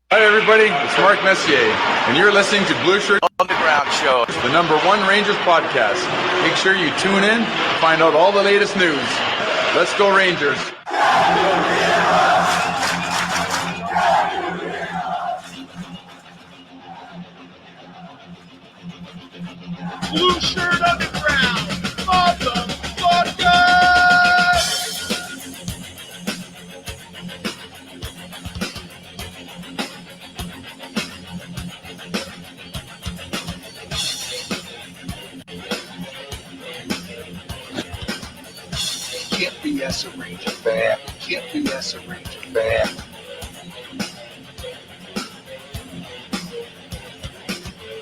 Hi everybody, it's Mark Messier, and you're listening to Blueshirt Underground Show, the #1 Rangers podcast. Make sure you tune in to find out all the latest news. Let's go Rangers! Blueshirt Underground, motherfucker! Can't BS a Ranger fan. Can't BS a Ranger fan.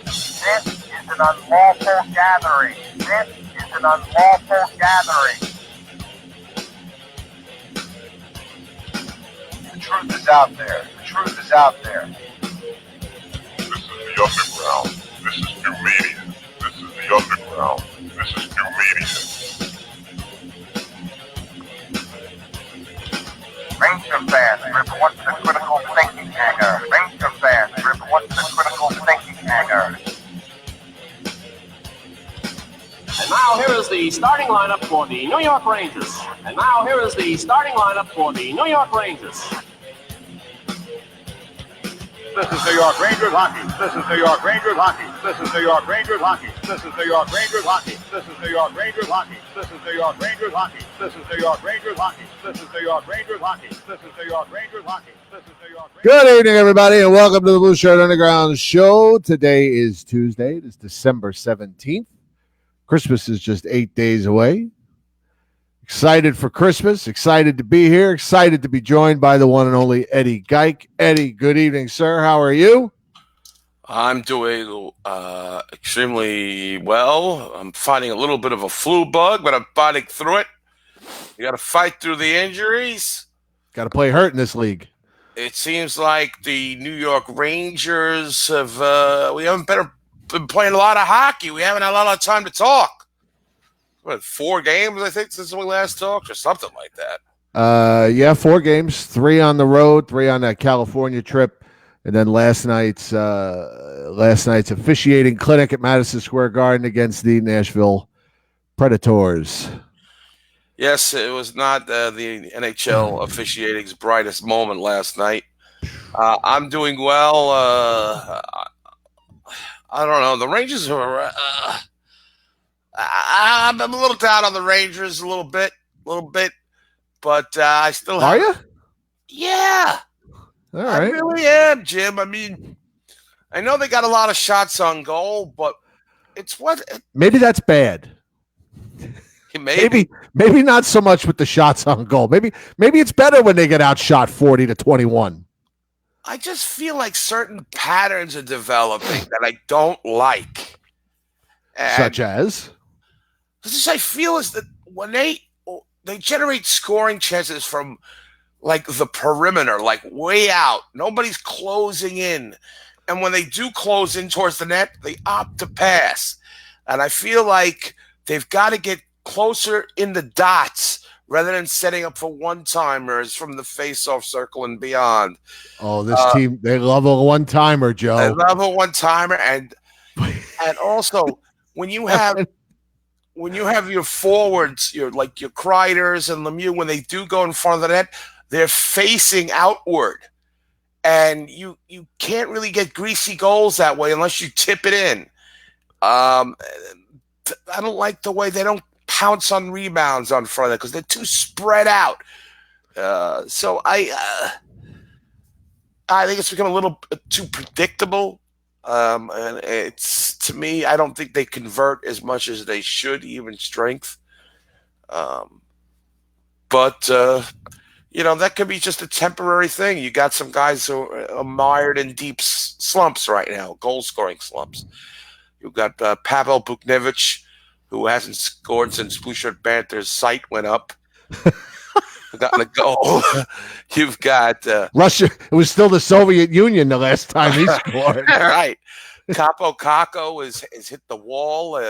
This is an unlawful gathering. This is an unlawful gathering. The truth is out there. The truth is out there. This is the underground. This is new media. This is the underground. This is new media. Ranger fans, report to the critical thinking hangar. Ranger fans, report to the critical thinking hangar. And now here is the starting lineup for the New York Rangers. And now here is the starting lineup for the New York Rangers. This is New York Rangers hockey. This is New York Rangers hockey. This is New York Rangers hockey. This is New York Rangers hockey. This is New York Rangers hockey. This is New York Rangers hockey. This is New York Rangers hockey. This is New York Rangers hockey. This is New York Rangers hockey. This is New York. Good evening, everybody, and welcome to the Blueshirt Underground Show. Today is Tuesday. It is December 17th. Christmas is just 8 days away. Excited for Christmas, excited to be here, excited to be joined by the one and only Eddie Geik. Eddie, good evening, sir. How are you? I'm doing extremely well. I'm fighting a little bit of a flu bug, but I'm fighting through it. You got to fight through the injuries. Got to play hurt in this league. It seems like the New York Rangers have we haven't been playing a lot of hockey. We haven't had a lot of time to talk. What, 4 games, I think, since we last talked, or something like that. Yeah, 4 games, 3 on the road, 3 on that California trip, and then last night's officiating clinic at Madison Square Garden against the Nashville Predators. Yes, it was not the NHL officiating's brightest moment last night. I'm doing well. I don't know. The Rangers are. I'm a little down on the Rangers, a little bit, but I still have. Are you? Yeah. All right. I really am, Jim. I mean, I know they got a lot of shots on goal, but it's what. Maybe that's bad. Maybe not so much with the shots on goal. Maybe it's better when they get outshot 40-21. I just feel like certain patterns are developing that I don't like. Such as? I feel is that when they generate scoring chances from like the perimeter, like way out, nobody's closing in. And when they do close in towards the net, they opt to pass. And I feel like they've got to get closer in the dots rather than setting up for one-timers from the face-off circle and beyond. Oh, this team, they love a one-timer, Joe. They love a one-timer. And also, when you have your forwards, your Kreiders and Lemieux, when they do go in front of the net, they're facing outward. And you can't really get greasy goals that way unless you tip it in. I don't like the way they don't pounce on rebounds on front of it because they're too spread out. So I think it's become a little too predictable. And it's, to me, I don't think they convert as much as they should, even strength. But that could be just a temporary thing. You got some guys who are mired in deep slumps right now, goal-scoring slumps. You've got Pavel Buchnevich, who hasn't scored since Blueshirt Banter's site went up. Gotten a goal. You've got Russia. It was still the Soviet Union the last time he scored. Right. Capo Caco has hit the wall.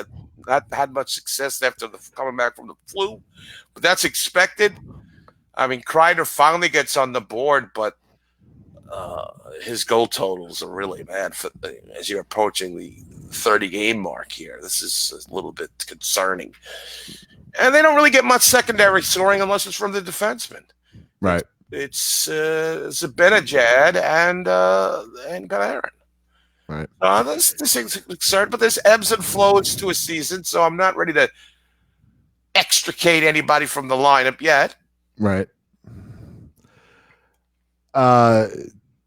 Not had much success after coming back from the flu, but that's expected. I mean, Kreider finally gets on the board, but his goal totals are really bad as you're approaching the 30-game mark here. This is a little bit concerning. And they don't really get much secondary scoring unless it's from the defenseman. Right. It's Zibanejad and Kemmerer. Right. This is absurd, but there's ebbs and flows to a season, so I'm not ready to extricate anybody from the lineup yet. Right.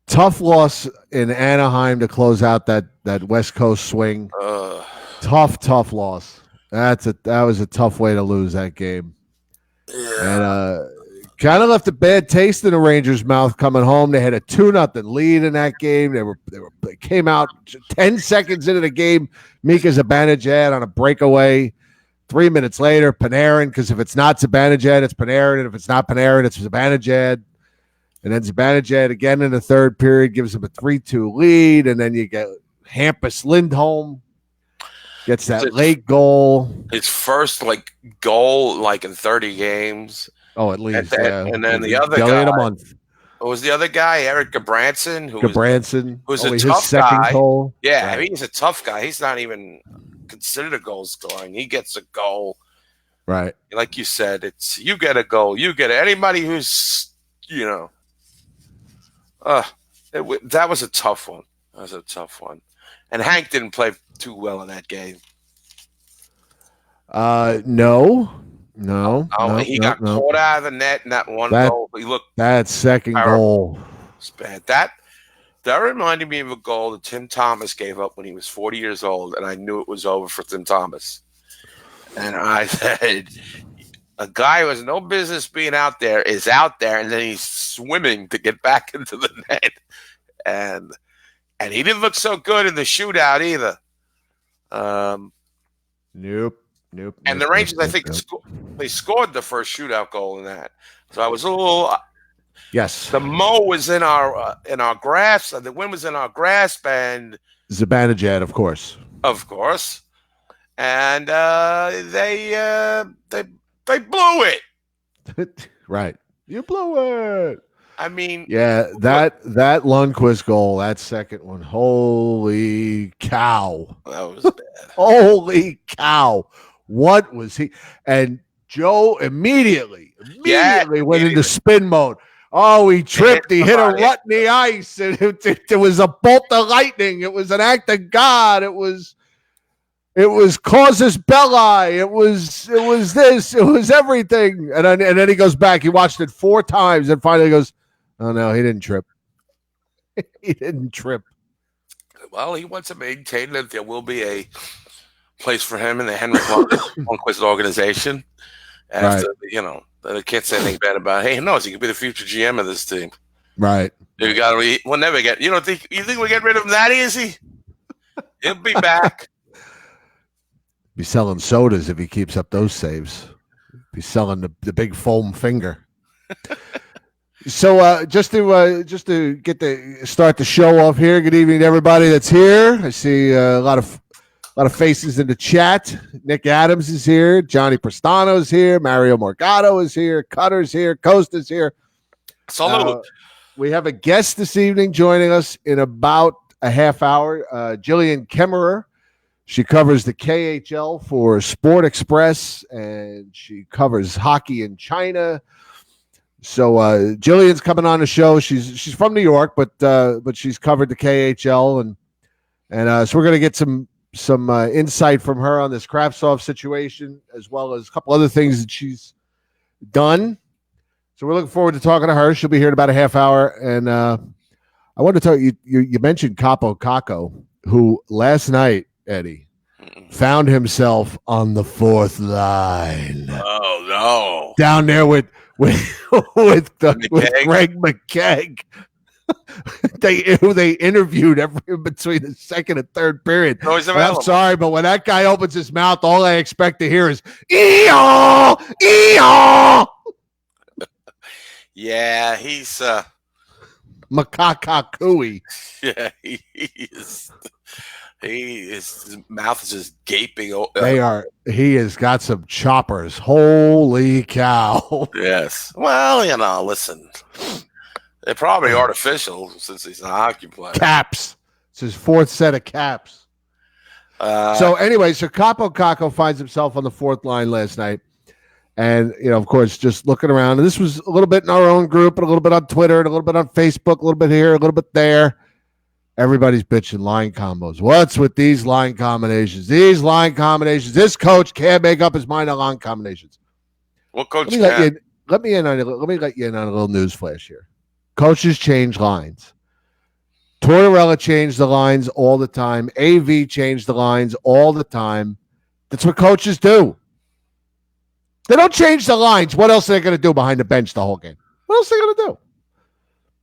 Tough loss in Anaheim to close out that West Coast swing. Tough loss. That was a tough way to lose that game. Yeah. And kind of left a bad taste in the Rangers' mouth coming home. They had a 2-0 lead in that game. They came out 10 seconds into the game. Mika Zibanejad on a breakaway. 3 minutes later, Panarin, because if it's not Zibanejad, it's Panarin, and if it's not Panarin, it's Zibanejad. And then Zibanejad again in the third period gives them a 3-2 lead, and then you get Hampus Lindholm gets that late goal. His first goal in 30 games. Oh, at least. And then the other guy. guy. A month. What was the other guy? Eric Gabranson, who's a his tough second guy. goal. Yeah, right. I mean, he's a tough guy. He's not even considered a goal scoring. He gets a goal. Right. Like you said, it's you get a goal. You get it. Anybody who's, that was a tough one. And Hank didn't play too well in that game. No. He got caught out of the net in that one goal. He looked that second terrible. goal. It's bad. That reminded me of a goal that Tim Thomas gave up when he was 40 years old, and I knew it was over for Tim Thomas. And I said, a guy who has no business being out there is out there, and then he's swimming to get back into the net. And he didn't look so good in the shootout either. Nope. And the Rangers, I think, they scored the first shootout goal in that. So I was a little. Yes. The Mo was in our grasp. The win was in our grasp, and Zibanejad, of course. And they blew it. Right. You blew it. I mean, yeah, that Lundqvist goal, that second one, holy cow. That was bad. Holy cow. What was he? And Joe immediately went into spin mode. Oh, he tripped. He hit a rut in the ice. And it was a bolt of lightning. It was an act of God. It was causus belli. It was this. It was everything. And then he goes back. He watched it 4 times and finally goes, oh, no, he didn't trip. He didn't trip. Well, he wants to maintain that there will be a place for him in the Henrik Lundqvist organization. After, they can't say anything bad about it. Hey, he knows he could be the future GM of this team. Right. We'll never get. You think we get rid of him that easy? He'll be back. Be selling sodas if he keeps up those saves. Be selling the big foam finger. So just to start the show off here. Good evening to everybody that's here. I see a lot of faces in the chat. Nick Adams is here. Johnny Prestano is here. Mario Morgado is here. Cutter's here. Costa's here. Salute. We have a guest this evening joining us in about a half hour. Gillian Kemmerer. She covers the KHL for Sport Express, and she covers hockey in China. So Jillian's coming on the show. She's from New York, but she's covered the KHL, and so we're gonna get some insight from her on this Kravtsov situation, as well as a couple other things that she's done. So we're looking forward to talking to her. She'll be here in about a half hour, and I want to tell you. You mentioned Capo Caco, who last night, Eddie, found himself on the 4th line. Oh no! Down there with Greg McKegg. They interviewed between the second and third period. I'm sorry, but when that guy opens his mouth, all I expect to hear is "ee-yaw, ee-yaw." Yeah, he's Makakakui. Yeah, he is. His mouth is just gaping. He has got some choppers. Holy cow. Yes. Well, listen. They're probably artificial since he's an hockey player. Caps. It's his fourth set of caps. So Capo Caco finds himself on the fourth line last night. And, of course, just looking around. And this was a little bit in our own group, and a little bit on Twitter, and a little bit on Facebook, a little bit here, a little bit there. Everybody's bitching line combos. What's with these line combinations? These line combinations. This coach can't make up his mind on line combinations. What coach can? Let me let you in on a little news flash here. Coaches change lines. Tortorella changed the lines all the time. AV changed the lines all the time. That's what coaches do. They don't change the lines. What else are they going to do behind the bench the whole game? What else are they going to do?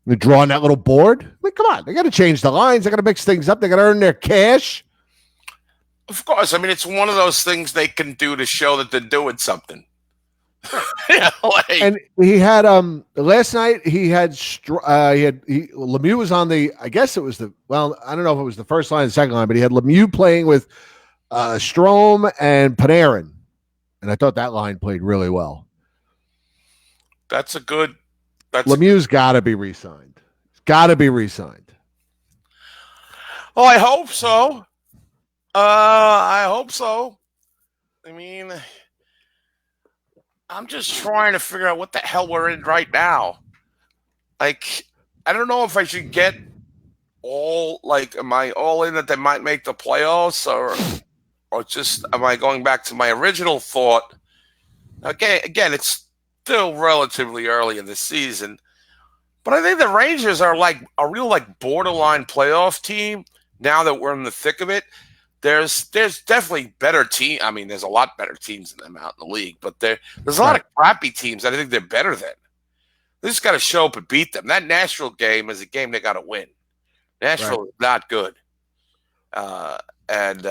They're drawing that little board? I mean, come on. They got to change the lines. They got to mix things up. They got to earn their cash. Of course. I mean, it's one of those things they can do to show that they're doing something. And he had last night he had Lemieux was on the, I guess it was I don't know if it was the first line or the second line, but he had Lemieux playing with Strome and Panarin, and I thought that line played really well. Lemieux's got to be re-signed. He's got to be re-signed. Oh, I hope so. I mean, I'm just trying to figure out what the hell we're in right now. Like, I don't know if I should get am I all in that they might make the playoffs, or just am I going back to my original thought? Again, it's still relatively early in the season, but I think the Rangers are like a real borderline playoff team now that we're in the thick of it. There's definitely better team. I mean, there's a lot better teams than them out in the league, but there's a lot of crappy teams that I think they're better than. They just got to show up and beat them. That Nashville game is a game they got to win. Nashville is not good. But I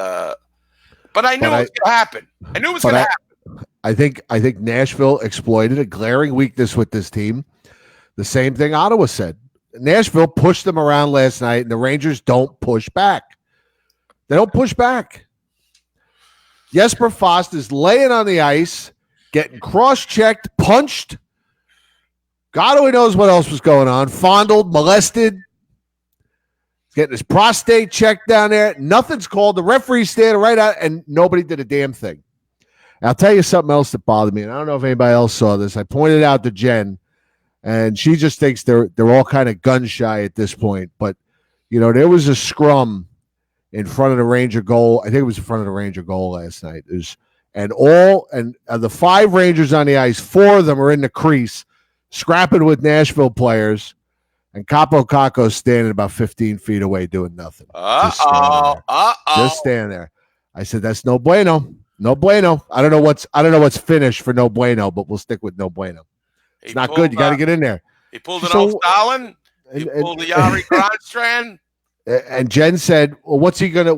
knew it was going to happen. I knew it was going to happen. I think Nashville exploited a glaring weakness with this team. The same thing Ottawa said. Nashville pushed them around last night, and the Rangers don't push back. They don't push back. Jesper Fast is laying on the ice, getting cross-checked, punched. God only knows what else was going on. Fondled, molested. He's getting his prostate checked down there. Nothing's called. The referee's standing right out, and nobody did a damn thing. And I'll tell you something else that bothered me, and I don't know if anybody else saw this. I pointed out to Jen, and she just thinks they're all kind of gun-shy at this point. But, there was a scrum in front of the Ranger goal. I think it was in front of the Ranger goal last night. And the 5 Rangers on the ice, 4 of them are in the crease, scrapping with Nashville players, and Capo Caco's standing about 15 feet away doing nothing. Just standing there. I said, that's no bueno. No bueno. I don't know what's finished for no bueno, but we'll stick with no bueno. It's not good. You got to get in there. He pulled it off Stalin. He pulled the Yari Grandstrand. And Jen said, well, what's he gonna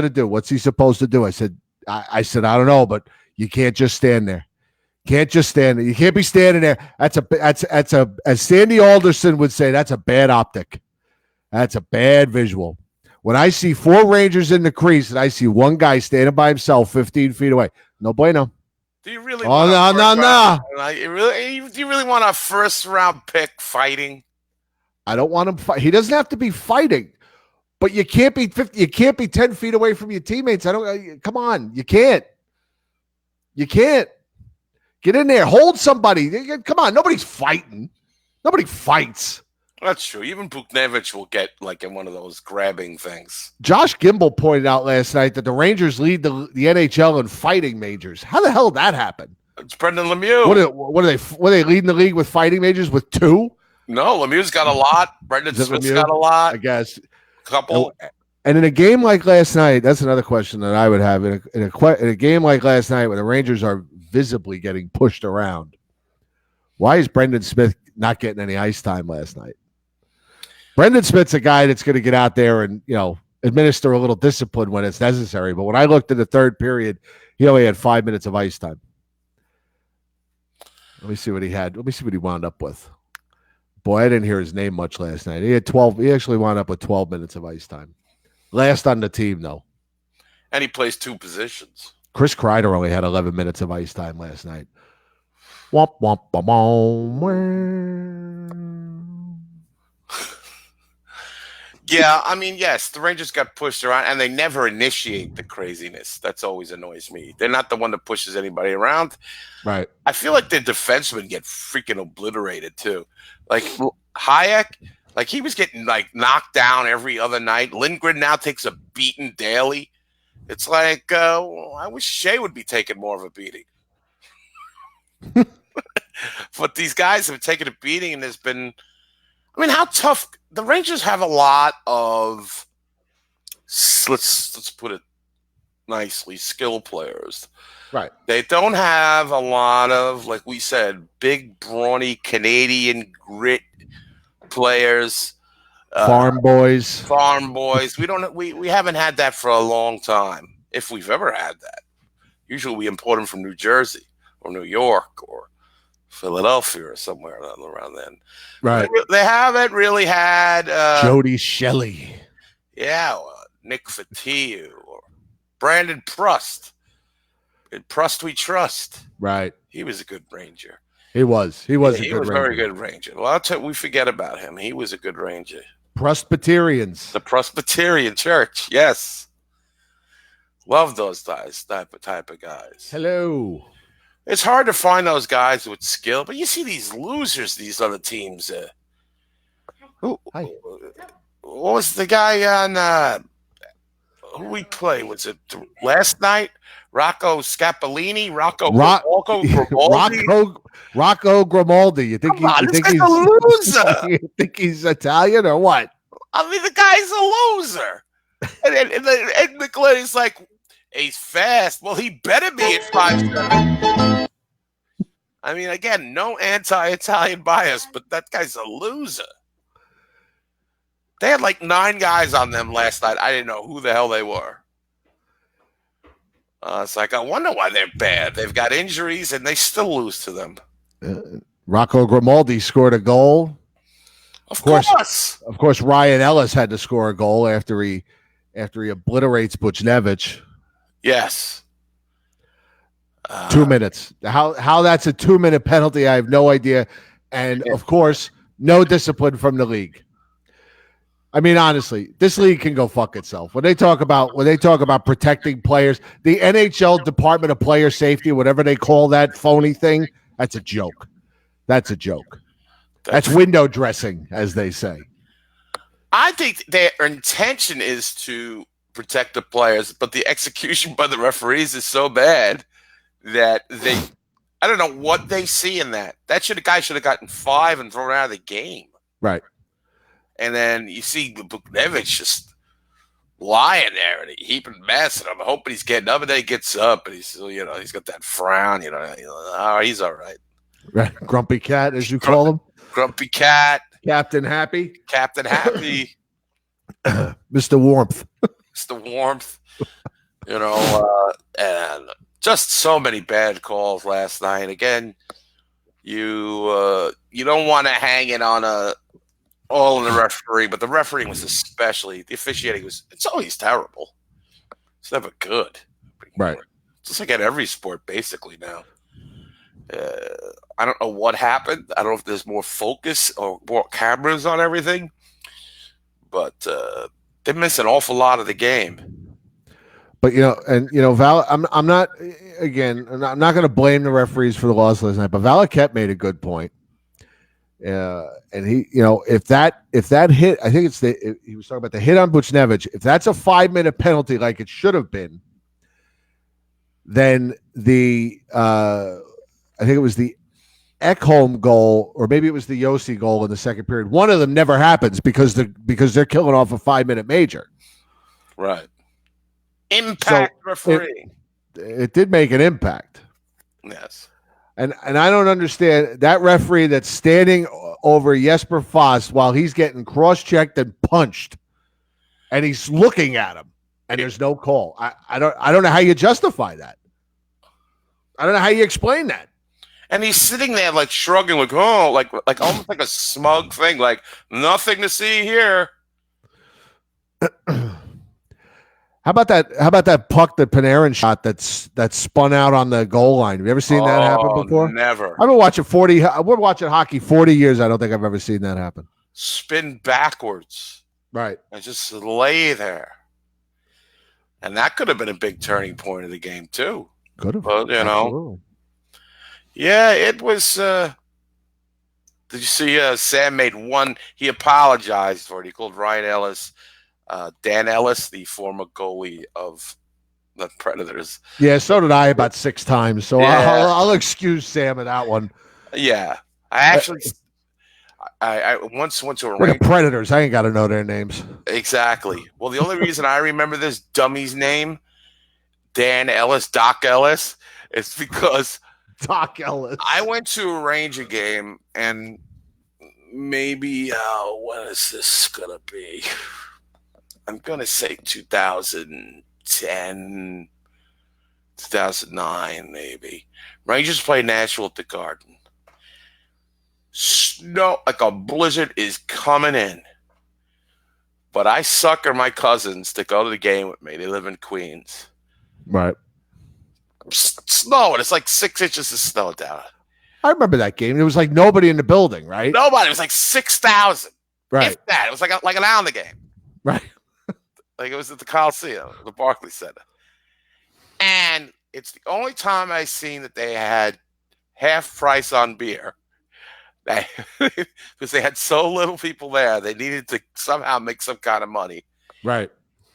do? What's he supposed to do? I said, I don't know, but you can't just stand there. Can't just stand there. You can't be standing there. That's as Sandy Alderson would say, that's a bad optic. That's a bad visual. When I see 4 Rangers in the crease and I see one guy standing by himself 15 feet away, no bueno. Do you really? No. Do you really want a first round pick fighting? I don't want him fight. He doesn't have to be fighting. But you can't be 10 feet away from your teammates. Come on. You can't. Get in there. Hold somebody. Come on. Nobody's fighting. Nobody fights. That's true. Even Buchnevich will get in one of those grabbing things. Josh Gimble pointed out last night that the Rangers lead the NHL in fighting majors. How the hell did that happen? It's Brendan Lemieux. What are they leading the league with fighting majors with 2? No, Lemieux's got a lot. Brendan Smith's got a lot. I guess. Couple. And in a game like last night, that's another question that I would have. In a game like last night, when the Rangers are visibly getting pushed around, why is Brendan Smith not getting any ice time last night? Brendan Smith's a guy that's going to get out there and administer a little discipline when it's necessary. But when I looked at the third period, he only had 5 minutes of ice time. Let me see what he had. Let me see what he wound up with. Boy, I didn't hear his name much last night. He had 12. He actually wound up with 12 minutes of ice time. Last on the team, though. And he plays 2 positions. Chris Kreider only had 11 minutes of ice time last night. Womp, womp, ba, boom. Yeah, I mean, yes, the Rangers got pushed around, and they never initiate the craziness. That's always annoys me. They're not the one that pushes anybody around. Right. I feel like their defensemen get freaking obliterated too. Like Hayek, like he was getting like knocked down every other night. Lindgren now takes a beating daily. It's like I wish Shea would be taking more of a beating. But these guys have taken a beating, and there's been. I mean, how tough the Rangers have a lot of. Let's put it nicely, skill players. Right. They don't have a lot of, like we said, big, brawny Canadian grit players. Farm boys. Farm boys. We haven't had that for a long time, if we've ever had that. Usually we import them from New Jersey or New York or Philadelphia or somewhere around then. Right. They haven't really had Jody Shelley. Yeah, Nick Fatiu or Brandon Prust. In Prust we trust. Right. He was a good Ranger. He was. He was a He good was Ranger. very good Ranger. Well, we forget about him. He was a good Ranger. Presbyterians. The Presbyterian Church, yes. Love those guys, type of guys. Hello. It's hard to find those guys with skill, but you see these losers, these other teams. Hi. What was the guy on who we play? Was it last night? Rocco Scapolini? Rocco Grimaldi? Rocco Grimaldi. You think, this guy's a loser. You think he's Italian or what? I mean, the guy's a loser. And Nicoletti's like, he's fast. Well, he better be at 5'7". I mean, again, no anti-Italian bias, but that guy's a loser. They had like 9 guys on them last night. I didn't know who the hell they were. It's like, I wonder why they're bad. They've got injuries, and they still lose to them. Rocco Grimaldi scored a goal. Of course. Of course, Ryan Ellis had to score a goal after he obliterates Buchnevich. Yes. 2 minutes. How that's a 2-minute penalty, I have no idea. And of course, no discipline from the league. I mean, honestly, this league can go fuck itself. When they talk about protecting players, the NHL Department of Player Safety, whatever they call that phony thing, that's a joke. That's a joke. That's window dressing, as they say. I think their intention is to protect the players, but the execution by the referees is so bad that I don't know what they see in that. Guy should have gotten 5 and thrown out of the game. Right. And then you see Buchnevich just lying there and heaping mess, and I'm hoping he's getting up, and then he gets up, and he's got that frown, oh, he's all right. Right. Grumpy cat, as you call him. Grumpy cat. Captain Happy. Mr. Warmth. Mr. Warmth. And just so many bad calls last night. Again, you don't want to hang it on all in the referee, but the refereeing was especially, the officiating it's always terrible. It's never good. Right. It's just like at every sport basically now. I don't know what happened. I don't know if there's more focus or more cameras on everything, but they miss an awful lot of the game. But Val, I'm not going to blame the referees for the loss last night, but Valaket made a good point. And he, if that hit, I think he was talking about the hit on Buchnevich. If that's a 5-minute penalty, like it should have been, then I think it was the Ekholm goal, or maybe it was the Yossi goal in the second period. One of them never happens because they're killing off a 5-minute major. Right. Impact refereeing. It did make an impact. Yes. And I don't understand that referee that's standing over Jesper Fast while he's getting cross-checked and punched, and he's looking at him, and there's no call. I don't know how you justify that. I don't know how you explain that. And he's sitting there like shrugging, like almost like a smug thing, like nothing to see here. How about that puck that Panarin shot that spun out on the goal line? Have you ever seen that happen before? Never. I've been watching we're watching hockey 40 years. I don't think I've ever seen that happen. Spin backwards. Right. and just lay there. And that could have been a big turning point of the game too. Could have. Well, Absolutely. Yeah, it was. Did you see? Sam made one. He apologized for it. He called Ryan Ellis, Dan Ellis, the former goalie of the Predators. Yeah, so did I about 6 times. So Yeah. I'll excuse Sam of that one. Yeah, I actually. I once went to a They're the range. Predators. I ain't got to know their names. Exactly. Well, the only reason I remember this dummy's name, Dan Ellis, Doc Ellis, is because Doc Ellis. I went to a Ranger game and maybe, what is this going to be? I'm going to say 2010, 2009, maybe. Rangers played Nashville at the Garden. Snow, like a blizzard, is coming in. But I sucker my cousins to go to the game with me. They live in Queens. Right. Snow, and it's like 6 inches of snow down. I remember that game. There was like nobody in the building, right? Nobody. It was like 6,000. Right. If that. It was like an Islander game. Right. Like it was at the Coliseum, the Barclays Center. And it's the only time I've seen that they had half price on beer. Because they had so little people there, they needed to somehow make some kind of money. Right.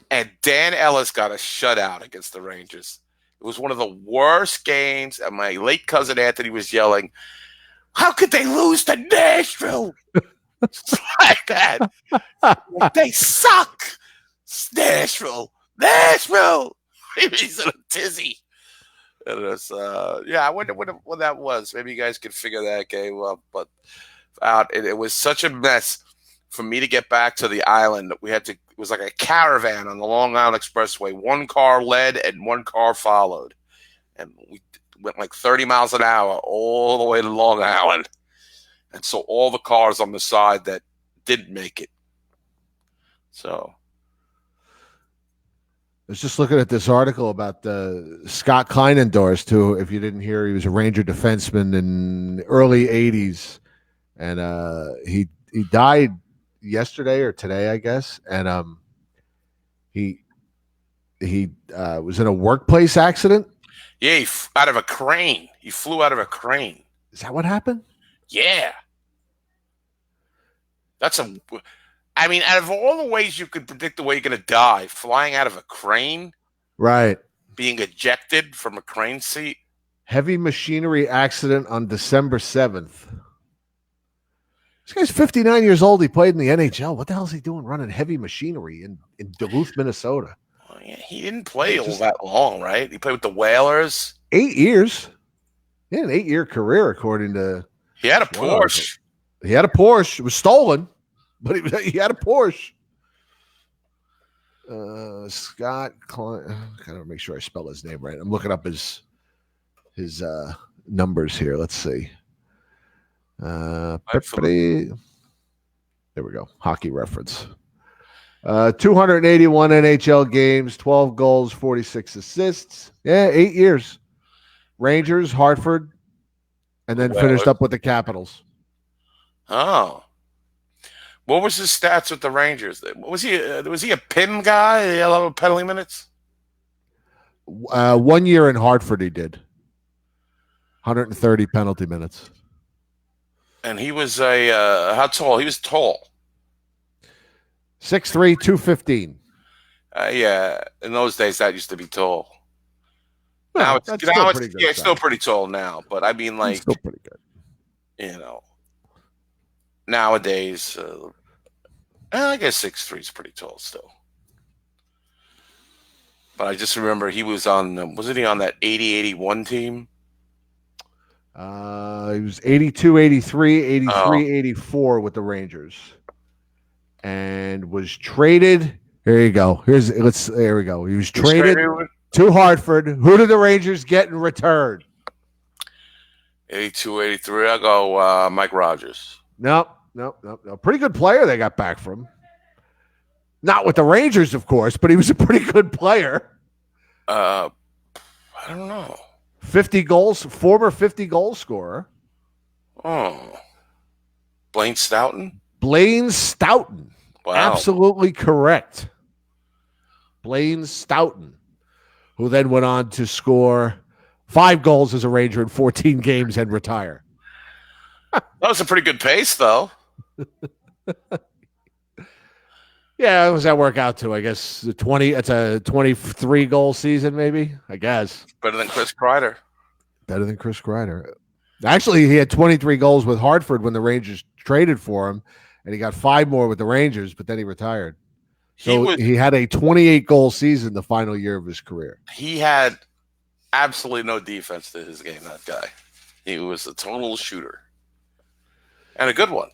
And Dan Ellis got a shutout against the Rangers. It was one of the worst games, and my late cousin Anthony was yelling, "How could they lose to Nashville?" Like that. They suck. Nashville. He's in a tizzy. And it was, I wonder what that was. Maybe you guys could figure that game up. But it was such a mess for me to get back to the island. It was like a caravan on the Long Island Expressway. One car led and one car followed. And we went like 30 miles an hour all the way to Long Island. And so all the cars on the side that didn't make it. So I was just looking at this article about Scott Kleinendorst, who, if you didn't hear, he was a Ranger defenseman in the early 80s. And he died yesterday or today, I guess. And he was in a workplace accident. yeah, out of a crane. He flew out of a crane. Is that what happened? Yeah. Out of all the ways you could predict the way you're going to die, flying out of a crane, Right. being ejected from a crane seat. Heavy machinery accident on December 7th. This guy's 59 years old. He played in the NHL. What the hell is he doing running heavy machinery in Duluth, Minnesota? Oh, yeah, he didn't play all that long, right? He played with the Whalers. 8 years. He had an 8-year career, according to. He had a Porsche. He had a Porsche. It was stolen, but he had a Porsche. Scott Klein. I gotta make sure I spell his name right. I'm looking up his numbers here. Let's see. There we go. Hockey reference. 281 NHL games, 12 goals, 46 assists. Yeah, 8 years. Rangers, Hartford, and then finished up with the Capitals. Oh. What was his stats with the Rangers? Was he a PIM guy? He had a lot of penalty minutes? 1 year in Hartford he did. 130 penalty minutes. And he was how tall? He was tall. 6'3", 215. Yeah, in those days that used to be tall. No, Now that's it's still pretty good it's still size. pretty tall now. But I mean, like, It's still pretty good. Nowadays, I guess 6'3" is pretty tall still. But I just remember he was on, wasn't he on that 80-81 team? He was 82, 83, 83, 84 with the Rangers. And was traded. Here you go. There we go. He was traded to Hartford. Who did the Rangers get in return? 82, 83. I'll go Mike Rogers. Nope. Pretty good player they got back from. Not with the Rangers, of course, but he was a pretty good player. I don't know. 50 goals, former 50 goal scorer. Oh. Blaine Stoughton? Blaine Stoughton. Wow. Absolutely correct. Blaine Stoughton, who then went on to score 5 goals as a Ranger in 14 games and retire. That was a pretty good pace, though. Yeah, how does that work out to? I guess it's a 23 goal season, maybe. I guess Better than Chris Kreider. better than Chris Kreider. Actually, he had 23 goals with Hartford when the Rangers traded for him, and he got 5 more with the Rangers, but then he retired. So he had a 28 goal season the final year of his career. He had absolutely no defense to his game. That guy, he was a total shooter and a good one.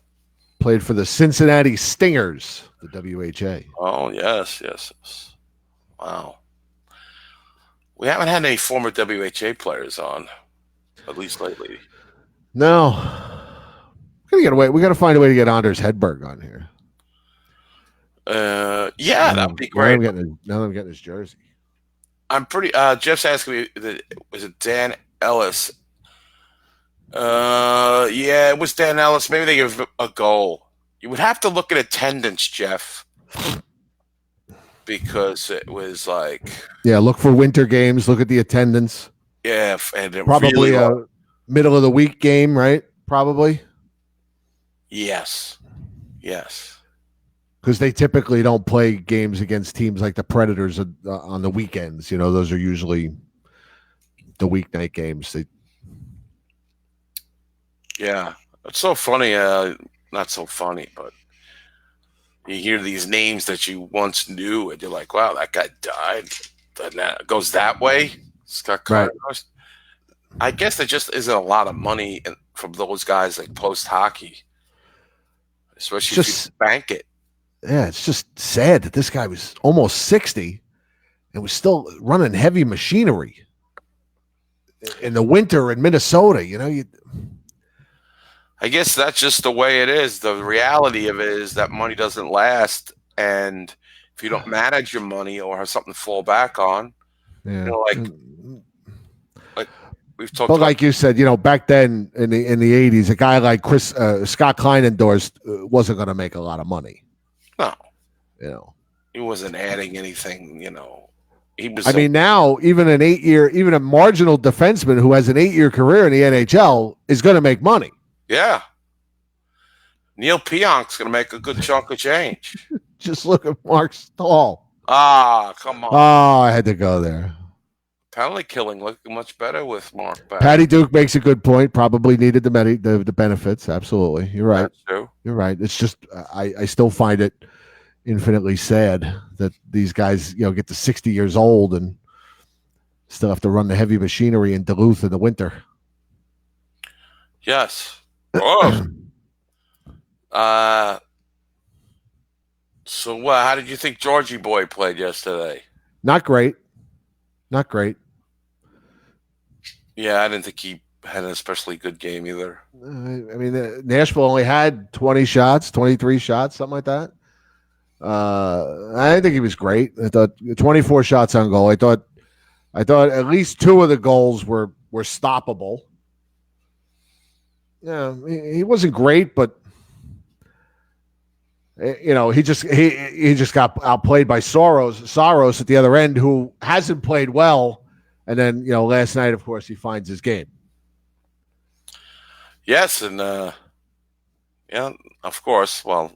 Played for the Cincinnati Stingers, the WHA. Oh, yes. Wow. We haven't had any former WHA players on, at least lately. No. We got to find a way to get Anders Hedberg on here. Yeah, that'd be great. Now I'm getting his jersey. I'm pretty. Jeff's asking me, was it Dan Ellis? Yeah, it was Dan Ellis. Maybe they give a goal. You would have to look at attendance, Jeff, because it was like. Yeah, look for winter games. Look at the attendance. Yeah, and probably a middle of the week game, right? Probably. Yes. Because they typically don't play games against teams like the Predators on the weekends. You know, those are usually the weeknight games. Yeah, it's so funny. Not so funny, but you hear these names that you once knew, and you're like, "Wow, that guy died." And that goes that way. Scott Carter. Right. I guess there just isn't a lot of money from those guys like post hockey, especially if you bank it. Yeah, it's just sad that this guy was almost 60 and was still running heavy machinery in the winter in Minnesota. You know, I guess that's just the way it is. The reality of it is that money doesn't last, and if you don't manage your money or have something to fall back on, you know, like we've talked. But like you said, you know, back then in the 80s, a guy like Scott Kleinendorf wasn't going to make a lot of money. No, you know, he wasn't adding anything. You know, he was. I mean, now even even a marginal defenseman who has an 8-year career in the NHL is going to make money. Yeah, Neil Pionk's going to make a good chunk of change. Just look at Mark Stahl. Ah, come on. Oh, I had to go there. Penalty killing looking much better with Mark back. Patty Duke makes a good point. Probably needed the benefits. Absolutely, you're right. That's true. You're right. It's just I still find it infinitely sad that these guys, you know, get to 60 years old and still have to run the heavy machinery in Duluth in the winter. Yes. Oh. So how did you think Georgie Boy played yesterday? Not great. Yeah, I didn't think he had an especially good game either. I mean, Nashville only had 23 shots, something like that. I didn't think he was great. I thought 24 shots on goal. I thought at least 2 of the goals were stoppable. Yeah, he wasn't great, but you know, he just got outplayed by Soros at the other end, who hasn't played well. And then, you know, last night, of course, he finds his game. Yes, and yeah, of course. Well,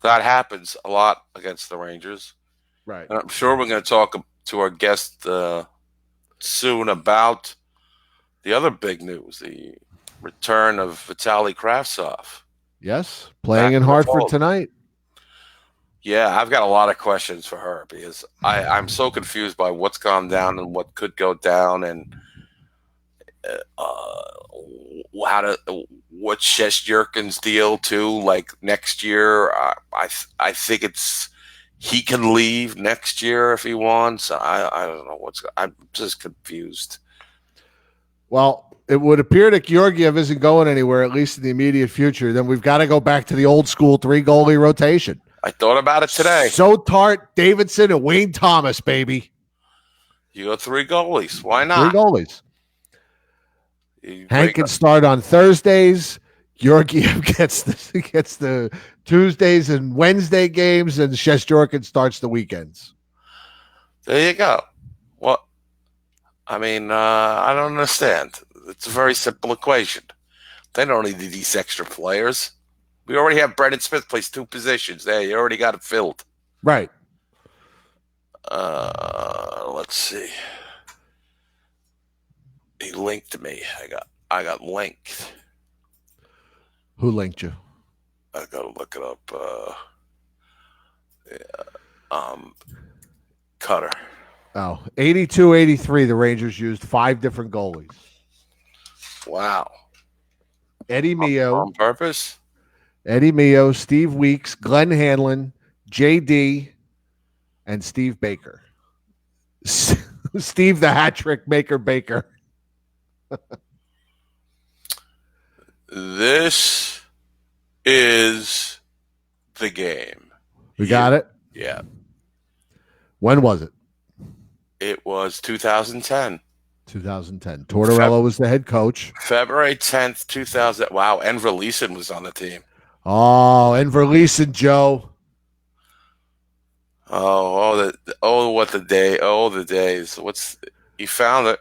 that happens a lot against the Rangers. Right. And I'm sure we're going to talk to our guest soon about the other big news, the return of Vitali Kravtsov. Yes, playing in Hartford tonight. Yeah, I've got a lot of questions for her because I'm so confused by what's gone down and what could go down, and what's Shesterkin's deal too. Like next year, I think he can leave next year if he wants. I don't know I'm just confused. Well, it would appear that Georgiev isn't going anywhere, at least in the immediate future. Then we've got to go back to the old school 3-goalie rotation. I thought about it today. Sotart, Davidson, and Wayne Thomas, baby. You go 3 goalies. Why not? 3 goalies. Hank can start on Thursdays. Georgiev gets the Tuesdays and Wednesday games, and Shesterkin starts the weekends. There you go. Well, I mean, I don't understand. It's a very simple equation. They don't need these extra players. We already have Brendan Smith plays 2 positions. There, you already got it filled. Right. Let's see. He linked me. I got linked. Who linked you? I gotta look it up. Cutter. Oh, 82-83, the Rangers used 5 different goalies. Wow. Eddie Mio. On purpose? Eddie Mio, Steve Weeks, Glenn Hanlon, JD, and Steve Baker. Steve the hat trick maker Baker. This is the game. We got it? Yeah. When was it? It was 2010. 2010. Tortorella was the head coach. February 10th, 2000. Wow, Enver Leeson was on the team. Oh, Enver Leeson, Joe. What the day. Oh, the days. You found it.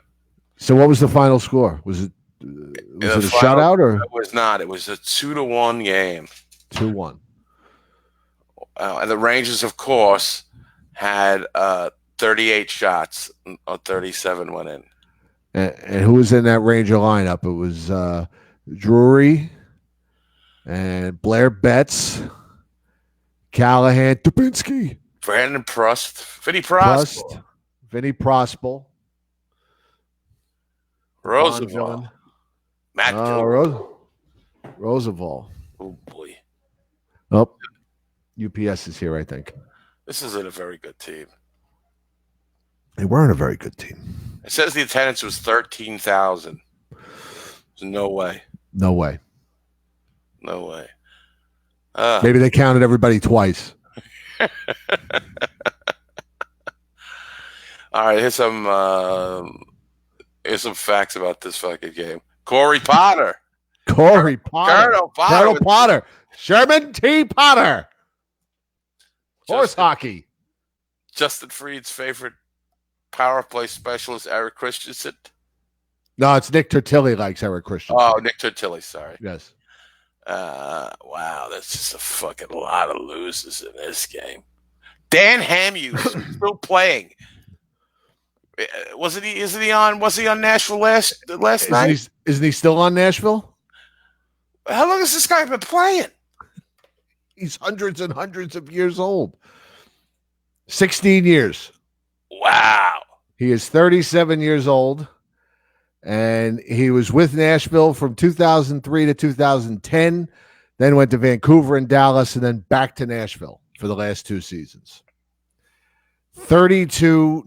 So what was the final score? Was it a shutout or? It was not. It was a 2-1 game. 2-1. And the Rangers, of course, had 38 shots. 37 went in. And who was in that Ranger lineup? It was Drury and Blair Betts, Callahan, Dubinsky, Brandon Prust, Vinny Prost, Vinny Prospel, Roosevelt, Matt Roosevelt. Oh, boy. Oh, UPS is here, I think. This isn't a very good team. They weren't a very good team. It says the attendance was 13,000. There's no way. No way. No way. Maybe they counted everybody twice. All right, here's some facts about this fucking game. Corey Potter. Corey Potter. Colonel Potter. Sherman T. Potter. Horse hockey. Justin Fried's favorite power play specialist, Eric Christensen. No, it's Nick Tortilli likes Eric Christensen. Oh, Nick Tortilli, sorry. Yes. Wow, that's just a fucking lot of losers in this game. Dan Hamhuis still playing. Was he on Nashville last night? Isn't he still on Nashville? How long has this guy been playing? He's hundreds and hundreds of years old. 16 years. Wow. He is 37 years old, and he was with Nashville from 2003 to 2010, then went to Vancouver and Dallas, and then back to Nashville for the last 2 seasons. 59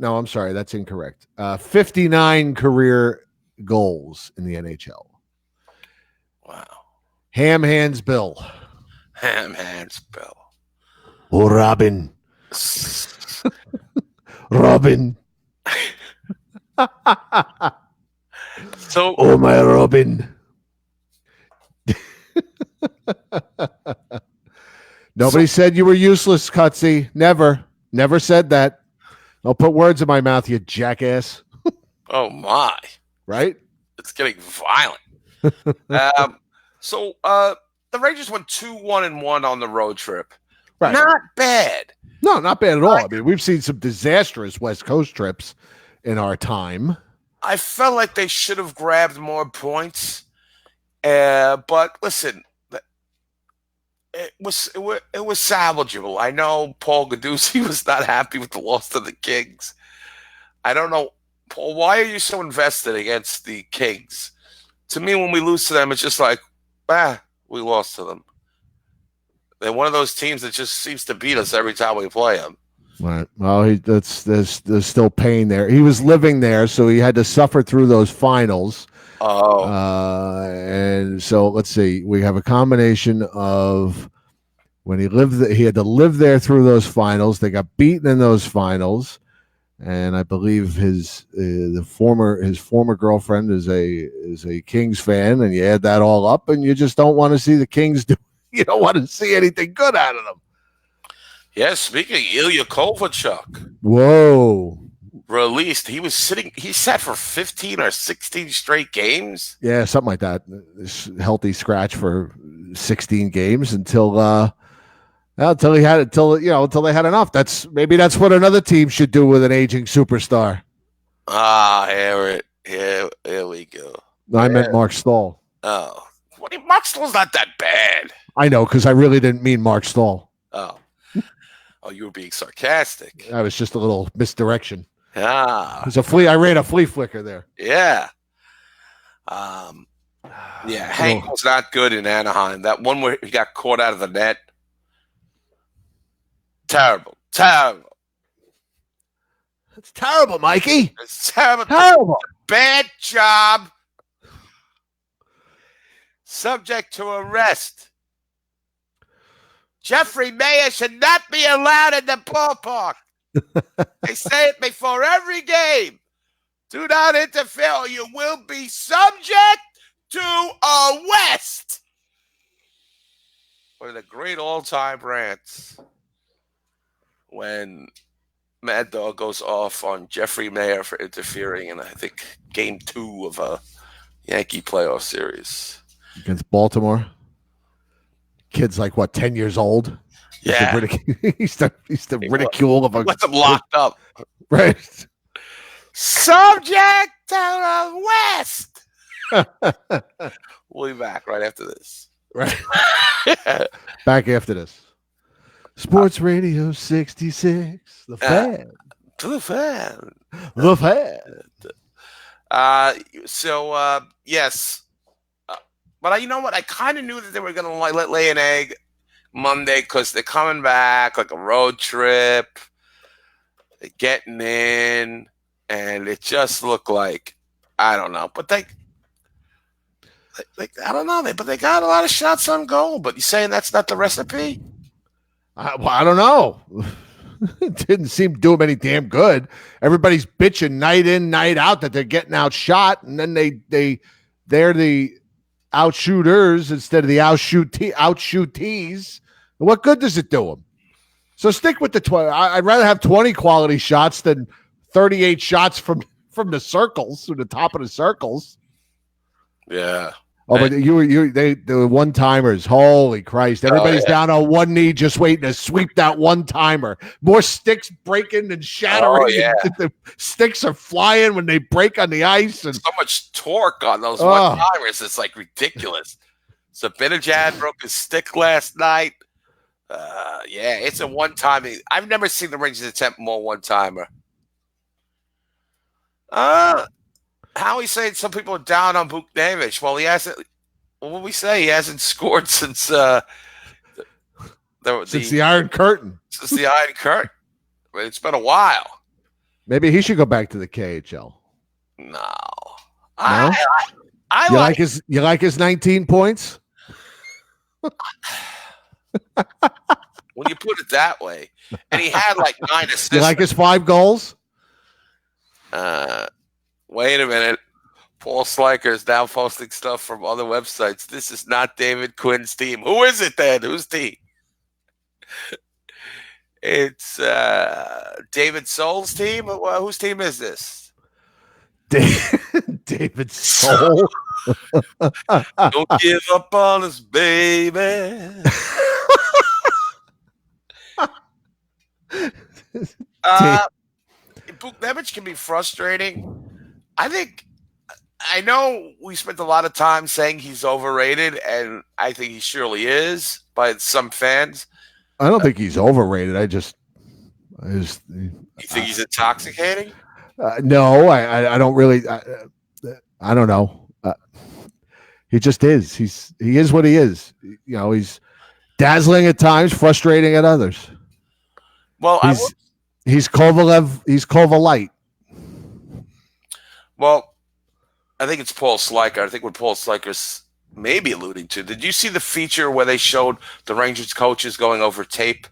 career goals in the NHL. Wow. Ham Hands Bill. Oh, Robin. Robin. So, oh, my Robin. Nobody said you were useless, Cutsy. Never said that. Don't put words in my mouth, you jackass. oh my. Right? It's getting violent. So the Rangers went 2-1-1 on the road trip. Right. Not bad. No, not bad at all. I mean, we've seen some disastrous West Coast trips in our time. I felt like they should have grabbed more points. But listen, it was salvageable. I know Paul Gaduzzi was not happy with the loss to the Kings. I don't know, Paul, why are you so invested against the Kings? To me, when we lose to them, it's just like, we lost to them. They're one of those teams that just seems to beat us every time we play them. Right. Well, there's still pain there. He was living there, so he had to suffer through those finals. Oh. And so let's see. We have a combination of when he had to live there through those finals. They got beaten in those finals, and I believe his former girlfriend is a Kings fan, and you add that all up, and you just don't want to see the Kings You don't want to see anything good out of them. Yeah, speaking of Ilya Kovalchuk, Whoa. released. He sat for 15 or 16 straight games. Yeah, something like that. This healthy scratch for 16 games until they had enough. Maybe that's what another team should do with an aging superstar. Here we go. No, I meant Mark Stahl. Oh, Mark Stahl's not that bad. I know, because I really didn't mean Mark Stahl. Oh, you were being sarcastic. That was just a little misdirection. Ah, It was I ran a flea flicker there. yeah. Hank was not good in Anaheim. That one where he got caught out of the net. Terrible. It's terrible, Mikey. It's terrible. Terrible. Bad job. Subject to arrest. Jeffrey Mayer should not be allowed in the ballpark. They say it before every game. Do not interfere or you will be subject to arrest. One of the great all-time rants when Mad Dog goes off on Jeffrey Mayer for interfering in, I think, Game 2 of a Yankee playoff series. Against Baltimore. Kid's like, 10 years old? Yeah. He's the ridicule of a... Let them locked up. Right. Subject to arrest. We'll be back right after this. Right. Back after this. Sports Radio 66. The Fan. The Fan. The Fan. Yes. But you know what? I kind of knew that they were going to lay an egg Monday because they're coming back like a road trip. They're getting in. And it just looked like, I don't know. But I don't know. But they got a lot of shots on goal. But you saying that's not the recipe? I don't know. It didn't seem to do them any damn good. Everybody's bitching night in, night out that they're getting outshot, and then they're the outshooters instead of the outshootees. What good does it do them? So stick with the 20. I'd rather have 20 quality shots than 38 shots from the circles, from the top of the circles. Yeah. Oh, but the one timers. Holy Christ! Everybody's down on one knee, just waiting to sweep that one timer. More sticks breaking and shattering. Oh, yeah. The sticks are flying when they break on the ice, and so much torque on those one timers. It's like ridiculous. So Benajad broke his stick last night. It's a one time. I've never seen the Rangers attempt more one timer. Howie saying some people are down on Buchnevich. Well, he hasn't. What would we say? He hasn't scored since the Iron Curtain. Since the Iron Curtain. I mean, it's been a while. Maybe he should go back to the KHL. No. You like his 19 points? When you put it that way, and he had like 9 assists. You like his 5 goals? Wait a minute. Paul Sliker is now posting stuff from other websites. This is not David Quinn's team. Who is it then? Whose team? It's David Soul's team. Whose team is this? David Soul. Don't give up on us, baby. Buchnevich can be frustrating. I know we spent a lot of time saying he's overrated, and I think he surely is by some fans. I don't think he's overrated. You think he's intoxicating? No, I don't really. I don't know. He just is. He is what he is. You know, he's dazzling at times, frustrating at others. Well, he's Kovalev. He's Kovalite. Well, I think it's Paul Sliker. I think what Paul Sliker's maybe alluding to. Did you see the feature where they showed the Rangers coaches going over tape?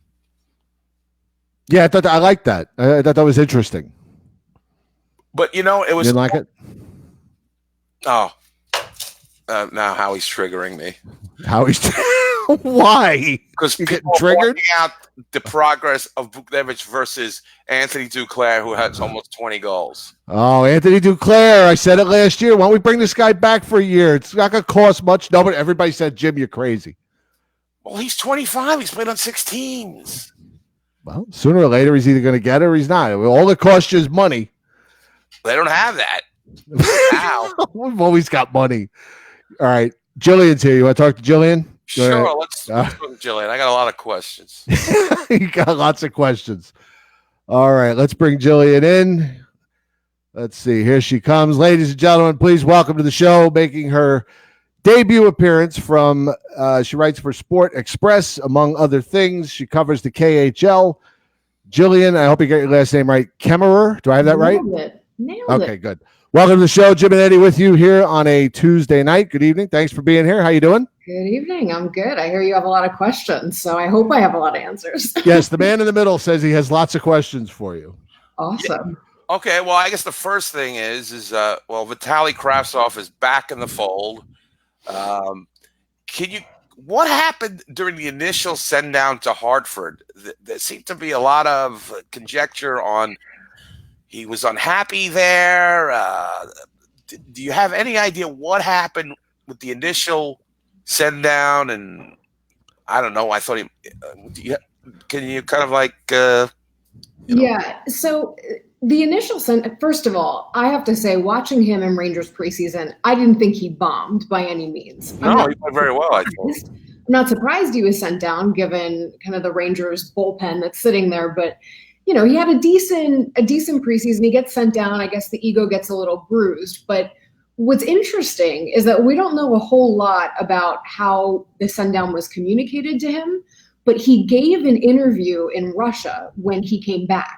Yeah, I liked that. I thought that was interesting. But, it was... You didn't like it? Oh. Now Howie's triggering me. Why? Because You people getting are triggered? pointing out the progress of Buchnevich versus Anthony Duclair, who has almost 20 goals. Oh, Anthony Duclair. I said it last year. Why don't we bring this guy back for a year? It's not going to cost much. No, but everybody said, Jim, you're crazy. Well, he's 25. He's played on 6 teams. Well, sooner or later, he's either going to get it or he's not. All it costs you is money. They don't have that. Now. We've always got money. All right. Jillian's here. You want to talk to Jillian? Sure. Let's go to Jillian. I got a lot of questions. You got lots of questions. All right. Let's bring Jillian in. Let's see. Here she comes. Ladies and gentlemen, please welcome to the show, making her debut appearance from, she writes for Sport Express, among other things. She covers the KHL. Jillian, I hope you got your last name right. Kemmerer. Do I have that right? Nailed Okay, it. good. Welcome to the show. Jim and Eddie with you here on a Tuesday night. Good evening. Thanks for being here. How you doing? Good evening. I'm good. I hear you have a lot of questions, so I hope I have a lot of answers. Yes, the man in the middle says he has lots of questions for you. Awesome. Yeah. Okay, well, I guess the first thing is Vitali Kravtsov is back in the fold. What happened during the initial send down to Hartford? There seemed to be a lot of conjecture on he was unhappy there. Do you have any idea what happened with the initial send down? And I don't know. I thought can you kind of like, Yeah. So the initial first of all, I have to say, watching him in Rangers preseason, I didn't think he bombed by any means. No, he played very well, I thought. I'm not surprised he was sent down given kind of the Rangers bullpen that's sitting there, but you know, he had a decent preseason. He gets sent down. I guess the ego gets a little bruised, but what's interesting is that we don't know a whole lot about how the send down was communicated to him, but he gave an interview in Russia when he came back.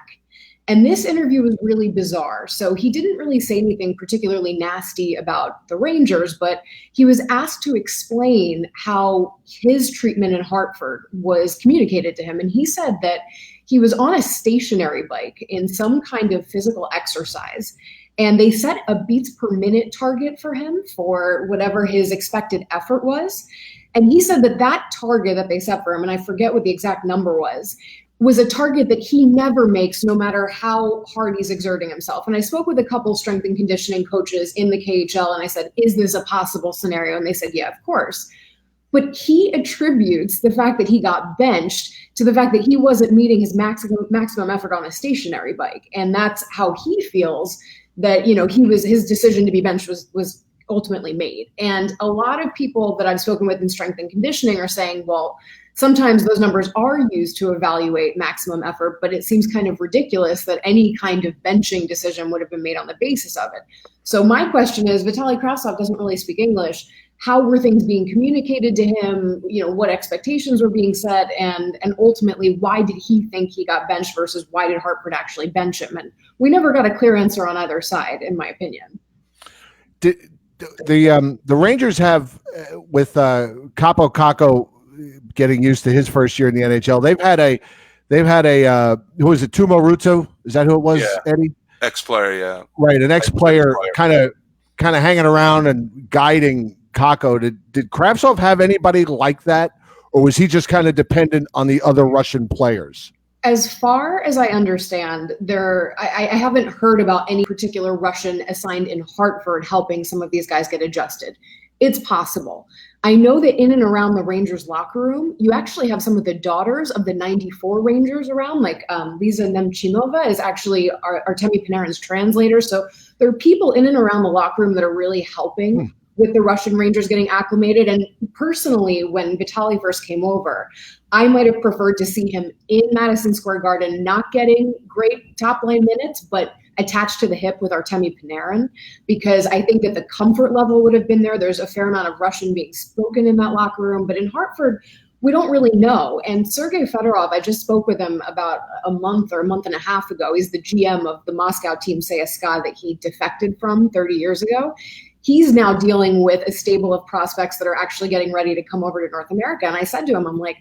And this interview was really bizarre. So he didn't really say anything particularly nasty about the Rangers, but he was asked to explain how his treatment in Hartford was communicated to him. And he said that he was on a stationary bike in some kind of physical exercise, and they set a beats per minute target for him for whatever his expected effort was. And he said that that target that they set for him, and I forget what the exact number was a target that he never makes no matter how hard he's exerting himself. And I spoke with a couple strength and conditioning coaches in the KHL, and I said, is this a possible scenario? And they said, yeah, of course. But he attributes the fact that he got benched to the fact that he wasn't meeting his maximum effort on a stationary bike. And that's how he feels that, you know, his decision to be benched was ultimately made. And a lot of people that I've spoken with in strength and conditioning are saying, well, sometimes those numbers are used to evaluate maximum effort, but it seems kind of ridiculous that any kind of benching decision would have been made on the basis of it. So my question is, Vitali Kravtsov doesn't really speak English. How were things being communicated to him? You know, what expectations were being set, and ultimately, why did he think he got benched versus why did Hartford actually bench him? And we never got a clear answer on either side, in my opinion. The Rangers have, with Capo Caco getting used to his first year in the NHL, they've had a who was it, Tumo Ruto? Is that who it was, Yeah. Eddie? Ex-player, yeah. Right, an ex-player kind of hanging around and guiding Kako. Did Kravtsov have anybody like that, or was he just kind of dependent on the other Russian players? As far as I understand, I haven't heard about any particular Russian assigned in Hartford helping some of these guys get adjusted. It's possible. I know that in and around the Rangers locker room, you actually have some of the daughters of the 94 Rangers around, like Lisa Nemchinova is actually Artemi Panarin's translator. So there are people in and around the locker room that are really helping with the Russian Rangers getting acclimated. And personally, when Vitali first came over, I might have preferred to see him in Madison Square Garden, not getting great top line minutes, but attached to the hip with Artemi Panarin, because I think that the comfort level would have been there. There's a fair amount of Russian being spoken in that locker room, but in Hartford, we don't really know. And Sergei Fedorov, I just spoke with him about a month and a half ago. He's the GM of the Moscow team CSKA that he defected from 30 years ago. He's now dealing with a stable of prospects that are actually getting ready to come over to North America. And I said to him, I'm like,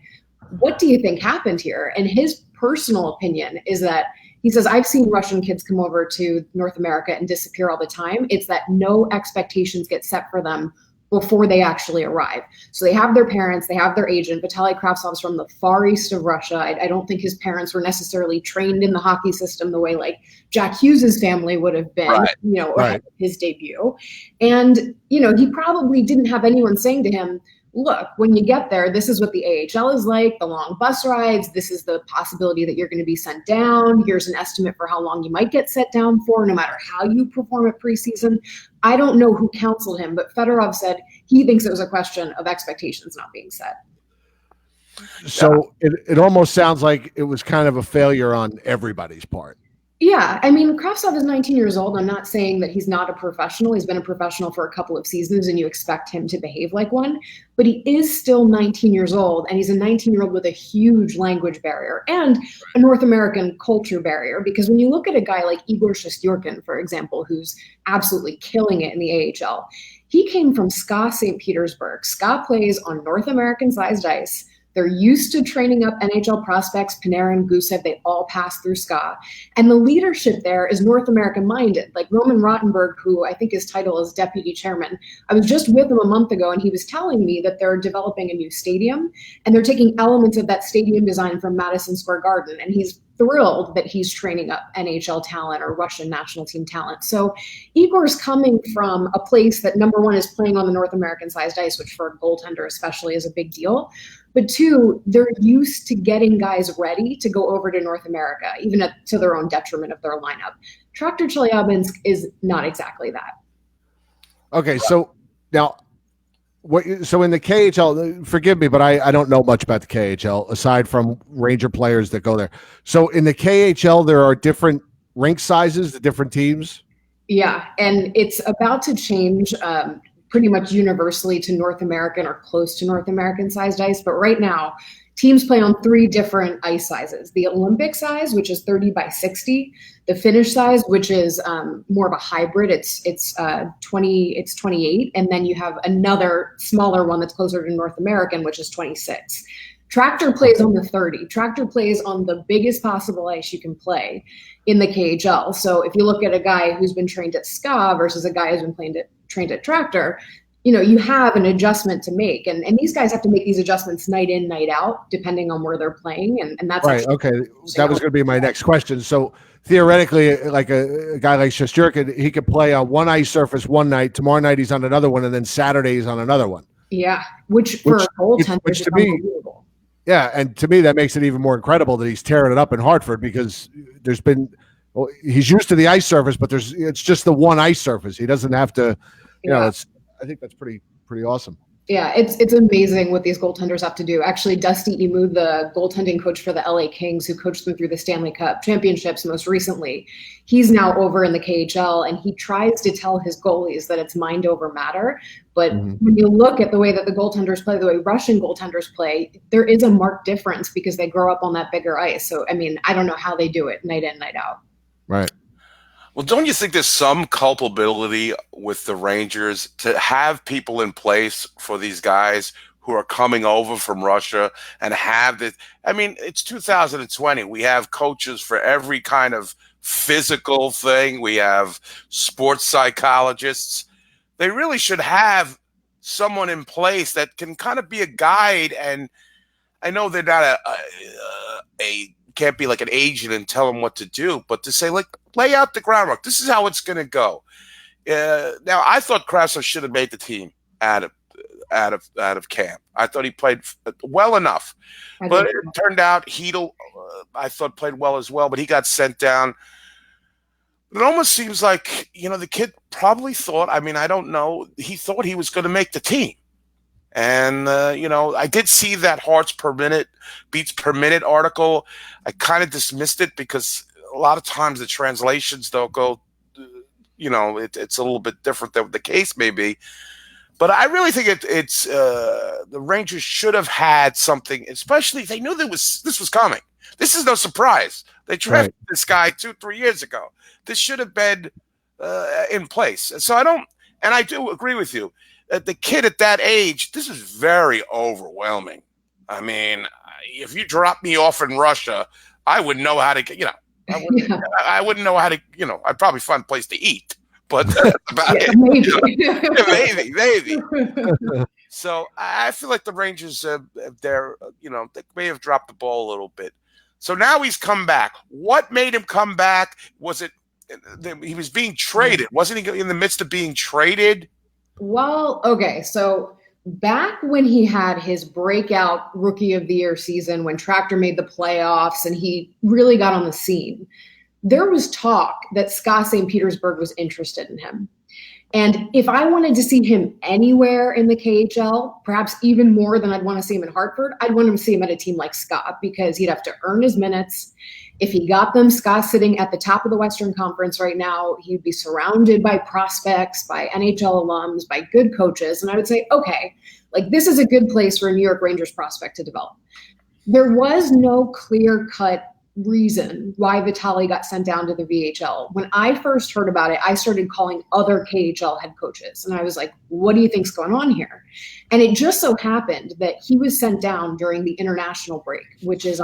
what do you think happened here? And his personal opinion is that he says, I've seen Russian kids come over to North America and disappear all the time. It's that no expectations get set for them before they actually arrive. So they have their parents, they have their agent. Vitali Kravtsov's from the far east of Russia. I don't think his parents were necessarily trained in the hockey system the way like Jack Hughes's family would have been, Right. Ahead of his debut. And, he probably didn't have anyone saying to him, look, when you get there, this is what the AHL is like, the long bus rides. This is the possibility that you're going to be sent down. Here's an estimate for how long you might get set down for, no matter how you perform at preseason. I don't know who counseled him, but Fedorov said he thinks it was a question of expectations not being set. So it almost sounds like it was kind of a failure on everybody's part. Yeah, I mean, Kravtsov is 19 years old. I'm not saying that he's not a professional. He's been a professional for a couple of seasons, and you expect him to behave like one. But he is still 19 years old, and he's a 19-year-old with a huge language barrier and a North American culture barrier. Because when you look at a guy like Igor Shesterkin, for example, who's absolutely killing it in the AHL, he came from SKA St. Petersburg. SKA plays on North American-sized ice. They're used to training up NHL prospects. Panarin, Gusev, they all pass through SKA. And the leadership there is North American minded. Like Roman Rottenberg, who I think his title is deputy chairman. I was just with him a month ago, and he was telling me that they're developing a new stadium, and they're taking elements of that stadium design from Madison Square Garden. And he's thrilled that he's training up NHL talent or Russian national team talent. So Igor's coming from a place that, number one, is playing on the North American sized ice, which for a goaltender especially is a big deal. But two, they're used to getting guys ready to go over to North America, even to their own detriment of their lineup. Traktor Chelyabinsk is not exactly that. Okay, so now, so in the KHL, forgive me, but I don't know much about the KHL aside from Ranger players that go there. So in the KHL, there are different rink sizes, the different teams? Yeah, and it's about to change pretty much universally to North American or close to North American sized ice. But right now, teams play on 3 different ice sizes. The Olympic size, which is 30 by 60, the Finnish size, which is more of a hybrid, it's 28, and then you have another smaller one that's closer to North American, which is 26. Traktor plays on the 30. Traktor plays on the biggest possible ice you can play in the KHL. So if you look at a guy who's been trained at SKA versus a guy who's been trained at Traktor, you have an adjustment to make. And these guys have to make these adjustments night in, night out, depending on where they're playing. And that's right. Okay. That was going to be my next question. So theoretically, like a guy like Shesterkin, he could play on one ice surface one night, tomorrow night he's on another one, and then Saturday he's on another one. Yeah. Which for a goaltender is unbelievable. Yeah, and to me that makes it even more incredible that he's tearing it up in Hartford, because he's used to the ice surface, but it's just the one ice surface. He doesn't have to, I think that's pretty awesome. Yeah, it's amazing what these goaltenders have to do. Actually, Dusty Emu, the goaltending coach for the LA Kings, who coached them through the Stanley Cup championships most recently, he's now over in the KHL, and he tries to tell his goalies that it's mind over matter. But when you look at the way that the goaltenders play, the way Russian goaltenders play, there is a marked difference because they grow up on that bigger ice. So, I mean, I don't know how they do it night in, night out. Right. Well, don't you think there's some culpability with the Rangers to have people in place for these guys who are coming over from Russia and have this? I mean, it's 2020. We have coaches for every kind of physical thing. We have sports psychologists. They really should have someone in place that can kind of be a guide. And I know they're not can't be like an agent and tell them what to do, but to say, like, lay out the groundwork. This is how it's going to go. Now, I thought Kravtsov should have made the team out of camp. I thought he played well enough, but it turned out Hedl, I thought, played well as well, but he got sent down. It almost seems like, the kid probably thought, I don't know, he thought he was going to make the team. And, I did see that hearts per minute, beats per minute article. I kind of dismissed it because a lot of times the translations don't go, it's a little bit different than the case may be. But I really think it's the Rangers should have had something, especially they knew this was coming. This is no surprise. They drafted this guy 2-3 years ago. This should have been in place. So I do agree with you. The kid at that age, this is very overwhelming. I mean, if you drop me off in Russia, I wouldn't know how to, I wouldn't know how to, I'd probably find a place to eat. but that's about it. Maybe. Maybe. So I feel like the Rangers, they may have dropped the ball a little bit. So now he's come back. What made him come back? Was it he was being traded? Wasn't he in the midst of being traded? Well, okay. So back when he had his breakout Rookie of the Year season, when Tractor made the playoffs and he really got on the scene, there was talk that Scott St. Petersburg was interested in him. And if I wanted to see him anywhere in the KHL, perhaps even more than I'd want to see him in Hartford, I'd want to see him at a team like Scott, because he'd have to earn his minutes. If he got them, Scott's sitting at the top of the Western Conference right now. He'd be surrounded by prospects, by NHL alums, by good coaches. And I would say, okay, like this is a good place for a New York Rangers prospect to develop. There was no clear-cut reason why Vitali got sent down to the VHL. When I first heard about it, I started calling other KHL head coaches. And I was like, what do you think's going on here? And it just so happened that he was sent down during the international break, which is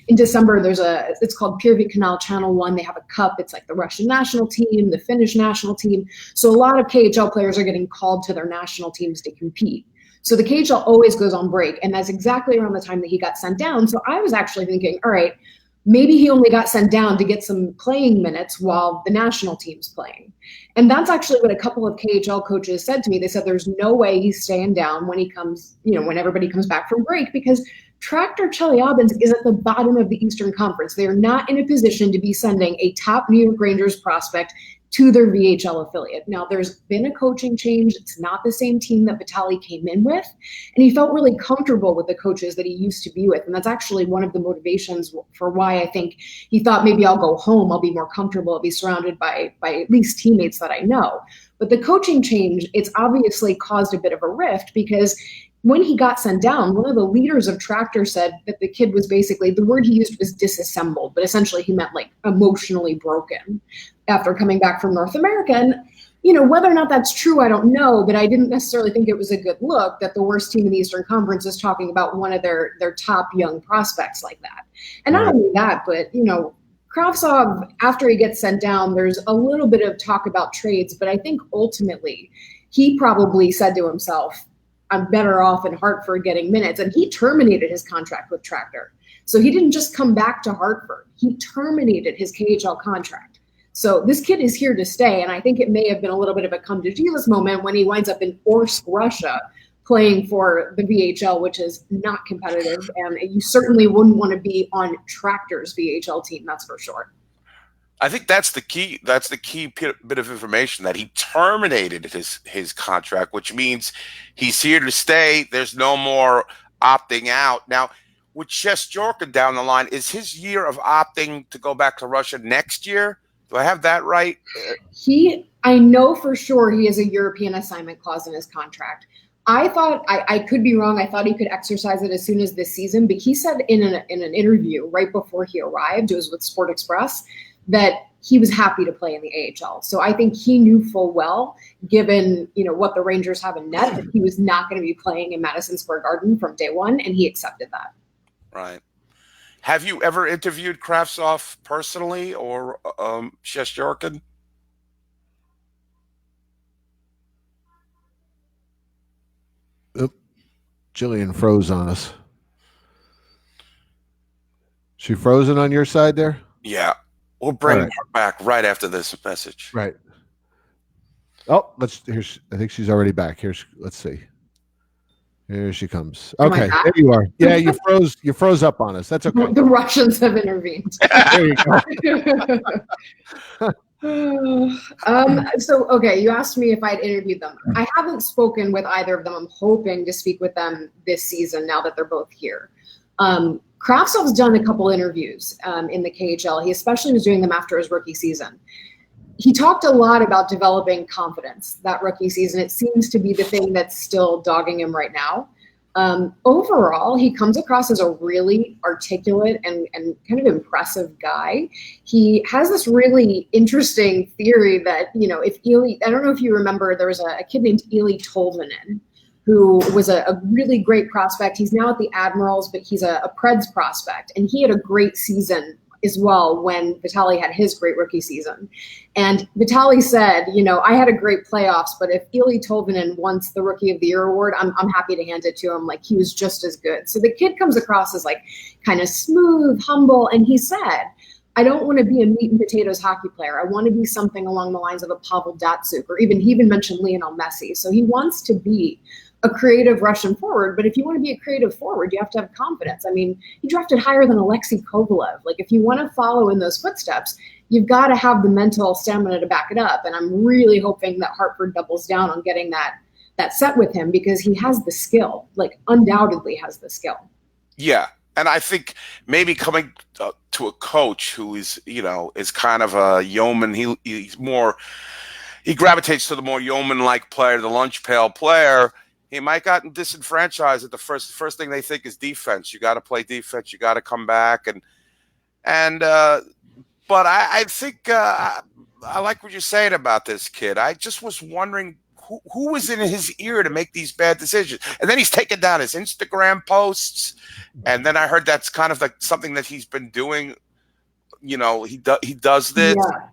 in December. It's called Pirvik Canal Channel 1. They have a cup. It's like the Russian national team, the Finnish national team. So a lot of KHL players are getting called to their national teams to compete. So the KHL always goes on break. And that's exactly around the time that he got sent down. So I was actually thinking, all right, maybe he only got sent down to get some playing minutes while the national team's playing. And that's actually what a couple of KHL coaches said to me. They said there's no way he's staying down when he comes, when everybody comes back from break, because Tractor Chelyabinsk is at the bottom of the Eastern Conference. They are not in a position to be sending a top New York Rangers prospect to their VHL affiliate. Now, there's been a coaching change. It's not the same team that Vitali came in with. And he felt really comfortable with the coaches that he used to be with. And that's actually one of the motivations for why I think he thought maybe I'll go home. I'll be more comfortable. I'll be surrounded by at least teammates that I know. But the coaching change, it's obviously caused a bit of a rift, because when he got sent down, one of the leaders of Tractor said that the kid was basically, the word he used was disassembled, but essentially he meant like emotionally broken after coming back from North America. And, whether or not that's true, I don't know, but I didn't necessarily think it was a good look that the worst team in the Eastern Conference is talking about one of their top young prospects like that. And not only that, but, Kravtsov, after he gets sent down, there's a little bit of talk about trades, but I think ultimately he probably said to himself, I'm better off in Hartford getting minutes. And he terminated his contract with Tractor. So he didn't just come back to Hartford. He terminated his KHL contract. So this kid is here to stay. And I think it may have been a little bit of a come to Jesus moment when he winds up in Orsk, Russia, playing for the VHL, which is not competitive. And you certainly wouldn't want to be on Tractor's VHL team, that's for sure. I think that's the key. That's the key bit of information, that he terminated his contract, which means he's here to stay. There's no more opting out. Now, with Shesterkin down the line, is his year of opting to go back to Russia next year? Do I have that right? I know for sure he has a European assignment clause in his contract. I thought, I could be wrong, I thought he could exercise it as soon as this season, but he said in an interview right before he arrived, it was with Sport Express, that he was happy to play in the AHL. So I think he knew full well, given what the Rangers have in net, that he was not going to be playing in Madison Square Garden from day one, and he accepted that. Right. Have you ever interviewed Kravtsov personally, or Shesterkin? Oop. Gillian froze on us. She frozen on your side there? Yeah. We'll bring her back right after this message. Right. Oh, I think she's already back. Let's see. Here she comes. Okay, there you are. Yeah, you froze up on us. That's okay. The Russians have intervened. There you go. So, okay, you asked me if I'd interviewed them. I haven't spoken with either of them. I'm hoping to speak with them this season now that they're both here. Kravtsov's done a couple interviews in the KHL. He especially was doing them after his rookie season. He talked a lot about developing confidence that rookie season. It seems to be the thing that's still dogging him right now. Overall, he comes across as a really articulate and kind of impressive guy. He has this really interesting theory that, if Eli, I don't know if you remember, there was a kid named Eli Tolvanen, who was a really great prospect. He's now at the Admirals, but he's a Preds prospect. And he had a great season as well when Vitali had his great rookie season. And Vitali said, I had a great playoffs, but if Eeli Tolvanen wants the Rookie of the Year award, I'm happy to hand it to him. Like, he was just as good. So the kid comes across as like kind of smooth, humble. And he said, I don't want to be a meat and potatoes hockey player. I want to be something along the lines of a Pavel Datsyuk, or he even mentioned Lionel Messi. So he wants to be a creative Russian forward, but if you want to be a creative forward, you have to have confidence. I mean, he drafted higher than Alexei Kovalev. Like, if you want to follow in those footsteps, you've got to have the mental stamina to back it up. And I'm really hoping that Hartford doubles down on getting that set with him, because he has the skill, like undoubtedly has the skill. Yeah. And I think maybe coming to a coach who is, is kind of a yeoman, he gravitates to the more yeoman-like player, the lunch pail player. He might gotten disenfranchised at the first thing they think is defense. You got to play defense. You got to come back. But I think I like what you're saying about this kid. I just was wondering who was in his ear to make these bad decisions. And then he's taken down his Instagram posts. And then I heard that's kind of like something that he's been doing. He does this. Yeah.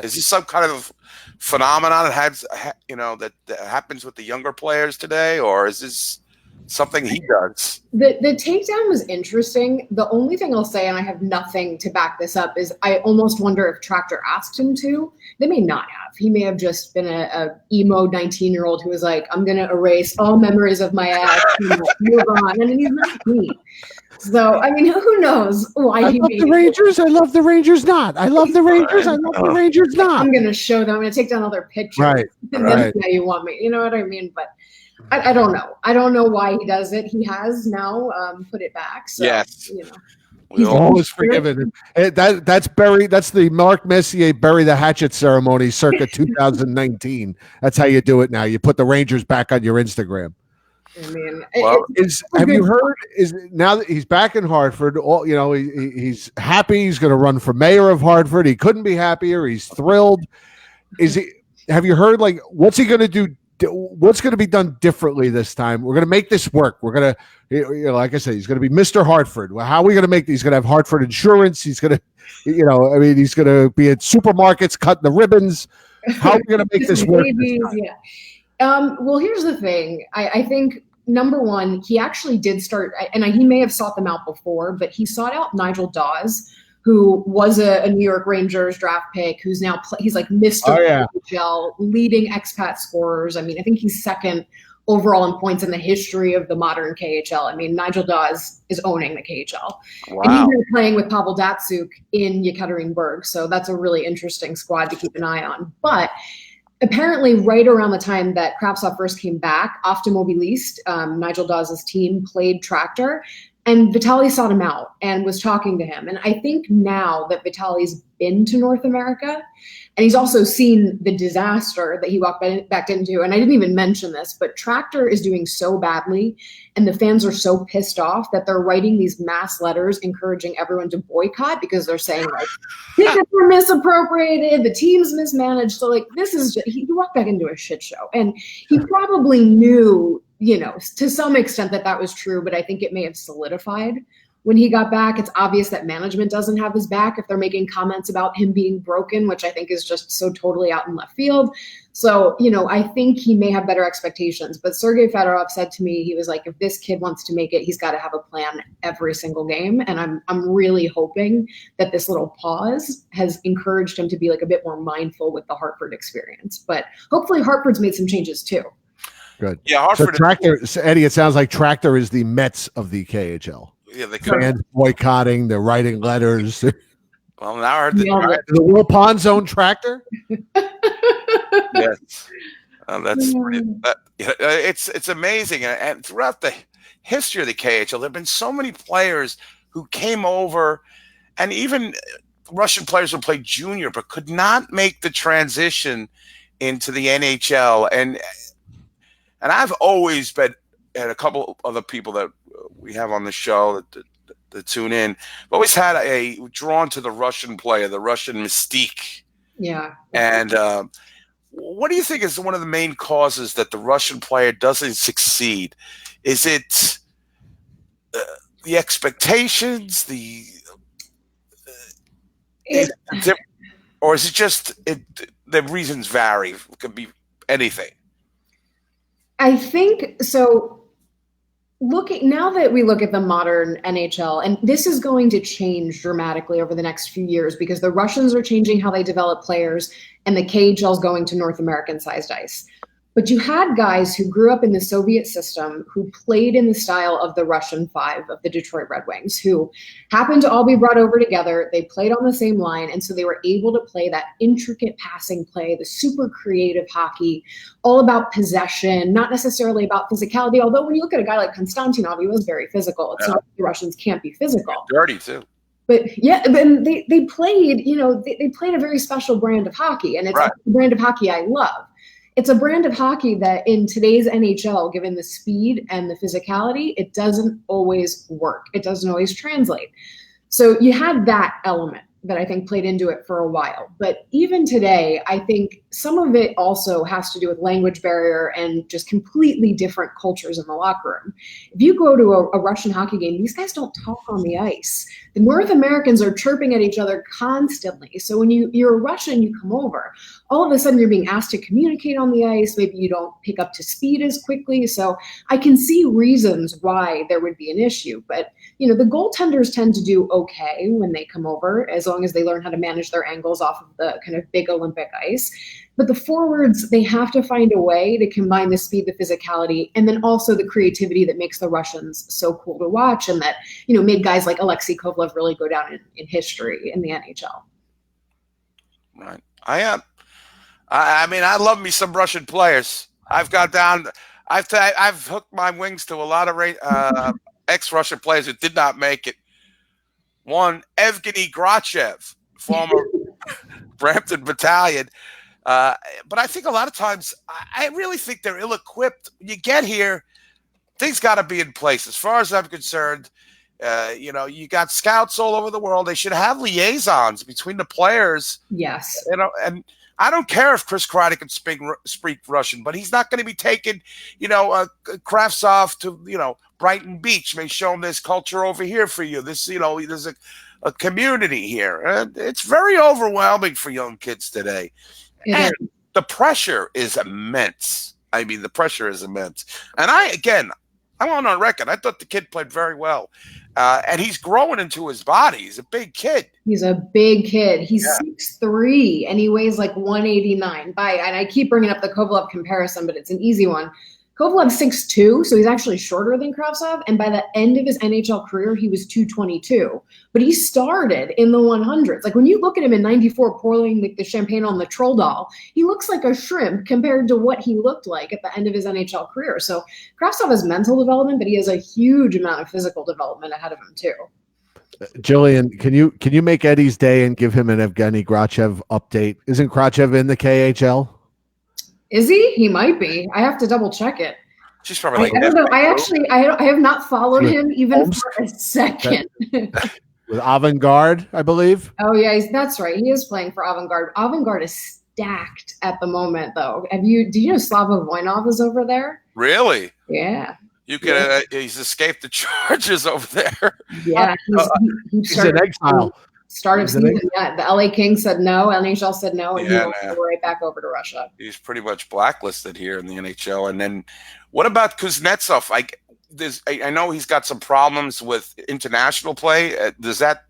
Is this some kind of phenomenon that happens with the younger players today, or is this something he does? The takedown was interesting. The only thing I'll say, and I have nothing to back this up, is I almost wonder if Tractor asked him to. They may not have. He may have just been a emo 19-year-old who was like, I'm going to erase all memories of my ex and move on. And he's 19. So, I mean, who knows why I love the Rangers. I love the Rangers not. I love the Rangers. I love the Rangers not. I'm going to show them. I'm going to take down all their pictures. Right. And then now you want me. You know what I mean? But I don't know. I don't know why he does it. He has now put it back. So, yes. He's always forgiven. That's Barry. That's the Mark Messier bury the hatchet ceremony circa 2019. That's how you do it now. You put the Rangers back on your Instagram. I mean, have you heard? Is now that he's back in Hartford? He's happy. He's going to run for mayor of Hartford. He couldn't be happier. He's thrilled. Is he? Have you heard? Like, what's he going to do? What's going to be done differently this time? We're going to make this work. We're going to, like I said, he's going to be Mr. Hartford. Well, how are we going to make? He's going to have Hartford insurance. He's going to, he's going to be at supermarkets cutting the ribbons. How are we going to make this work? Well, here's the thing. I think, number one, he actually did start, and he may have sought them out before, but he sought out Nigel Dawes, who was a New York Rangers draft pick, who's now he's like Mr. KHL, leading expat scorers. I mean, I think he's second overall in points in the history of the modern KHL. I mean, Nigel Dawes is owning the KHL. Wow. And he's been playing with Pavel Datsyuk in Yekaterinburg, so that's a really interesting squad to keep an eye on. But apparently, right around the time that Kravtsov first came back, Automobilist, Nigel Dawes' team, played Tractor, and Vitali sought him out and was talking to him. And I think now that Vitali's been to North America, and he's also seen the disaster that he walked back into, and I didn't even mention this, but Tractor is doing so badly, and the fans are so pissed off that they're writing these mass letters encouraging everyone to boycott, because they're saying, like, tickets were misappropriated, the team's mismanaged. So, like, this is just, he walked back into a shit show. And he probably knew, to some extent that was true, but I think it may have solidified when he got back. It's obvious that management doesn't have his back if they're making comments about him being broken, which I think is just so totally out in left field. So, I think he may have better expectations. But Sergei Fedorov said to me, he was like, if this kid wants to make it, he's got to have a plan every single game. And I'm really hoping that this little pause has encouraged him to be like a bit more mindful with the Hartford experience. But hopefully Hartford's made some changes too. Good. Yeah, Hartford. So Tractor, Eddie, it sounds like Tractor is the Mets of the KHL. Yeah, they fans boycotting. They're writing letters. Well, now I heard the Will Pond Zone Tractor. Yes, that's pretty. It's amazing, and throughout the history of the KHL, there've been so many players who came over, and even Russian players who played junior but could not make the transition into the NHL, and I've always been, and a couple other people that we have on the show that tune in, I've always had a drawn to the Russian player, the Russian mystique. Yeah. And what do you think is one of the main causes that the Russian player doesn't succeed? Is it the expectations, Or is it just the reasons vary? It could be anything. I think so. Now that we look at the modern NHL, and this is going to change dramatically over the next few years because the Russians are changing how they develop players, and the KHL is going to North American-sized ice. But you had guys who grew up in the Soviet system who played in the style of the Russian Five of the Detroit Red Wings, who happened to all be brought over together. They played on the same line, and so they were able to play that intricate passing play, the super creative hockey, all about possession, not necessarily about physicality. Although when you look at a guy like Konstantinov, he was very physical. It's not that the Russians can't be physical. Dirty, too. But yeah, and they played, they played a very special brand of hockey, and it's a brand of hockey I love. It's a brand of hockey that in today's NHL, given the speed and the physicality, it doesn't always work. It doesn't always translate. So you had that element that I think played into it for a while. But even today, I think some of it also has to do with language barrier and just completely different cultures in the locker room. If you go to a Russian hockey game, these guys don't talk on the ice. The North Americans are chirping at each other constantly. So when you're a Russian, you come over, all of a sudden you're being asked to communicate on the ice. Maybe you don't pick up to speed as quickly. So I can see reasons why there would be an issue. But, the goaltenders tend to do okay when they come over, as long as they learn how to manage their angles off of the kind of big Olympic ice. But the forwards, they have to find a way to combine the speed, the physicality, and then also the creativity that makes the Russians so cool to watch and that, made guys like Alexei Kovalev really go down in history in the NHL. Right. I mean, I love me some Russian players. I've hooked my wings to a lot of ex-Russian players who did not make it. One, Evgeny Grachev, former Brampton Battalion. But I think a lot of times, I really think they're ill-equipped. When you get here, things got to be in place. As far as I'm concerned, you got scouts all over the world. They should have liaisons between the players. Yes. And I don't care if Chris Kreider can speak Russian, but he's not going to be taking, Kravtsov to, Brighton Beach. May show him this culture over here for you. This, there's a community here. And it's very overwhelming for young kids today. And the pressure is immense. I mean, the pressure is immense. And I'm on record. I thought the kid played very well. And he's growing into his body. He's a big kid. He's a big kid. He's 6'3", and he weighs like 189. And I keep bringing up the Kovalev comparison, but it's an easy one. Kovalev's 6'2", so he's actually shorter than Kravtsov. And by the end of his NHL career, he was 222. But he started in the 100s. Like when you look at him in 94 pouring the champagne on the troll doll, he looks like a shrimp compared to what he looked like at the end of his NHL career. So Kravtsov has mental development, but he has a huge amount of physical development ahead of him too. Jillian, can you make Eddie's day and give him an Evgeny Grachev update? Isn't Grachev in the KHL? Is he? He might be. I have to double check it. She's probably I don't know. I have not followed him even for a second. With Avant-Garde, I believe. Oh yeah, that's right. He is playing for Avant-Garde. Avant-Garde is stacked at the moment, though. Do you know Slava Voinov is over there? Really? Yeah. You can. He's escaped the charges over there. Yeah, he's in exile. Start of season, yeah. The LA Kings said no, NHL said no, and he went right back over to Russia. He's pretty much blacklisted here in the NHL. And then, what about Kuznetsov? I know he's got some problems with international play. Does that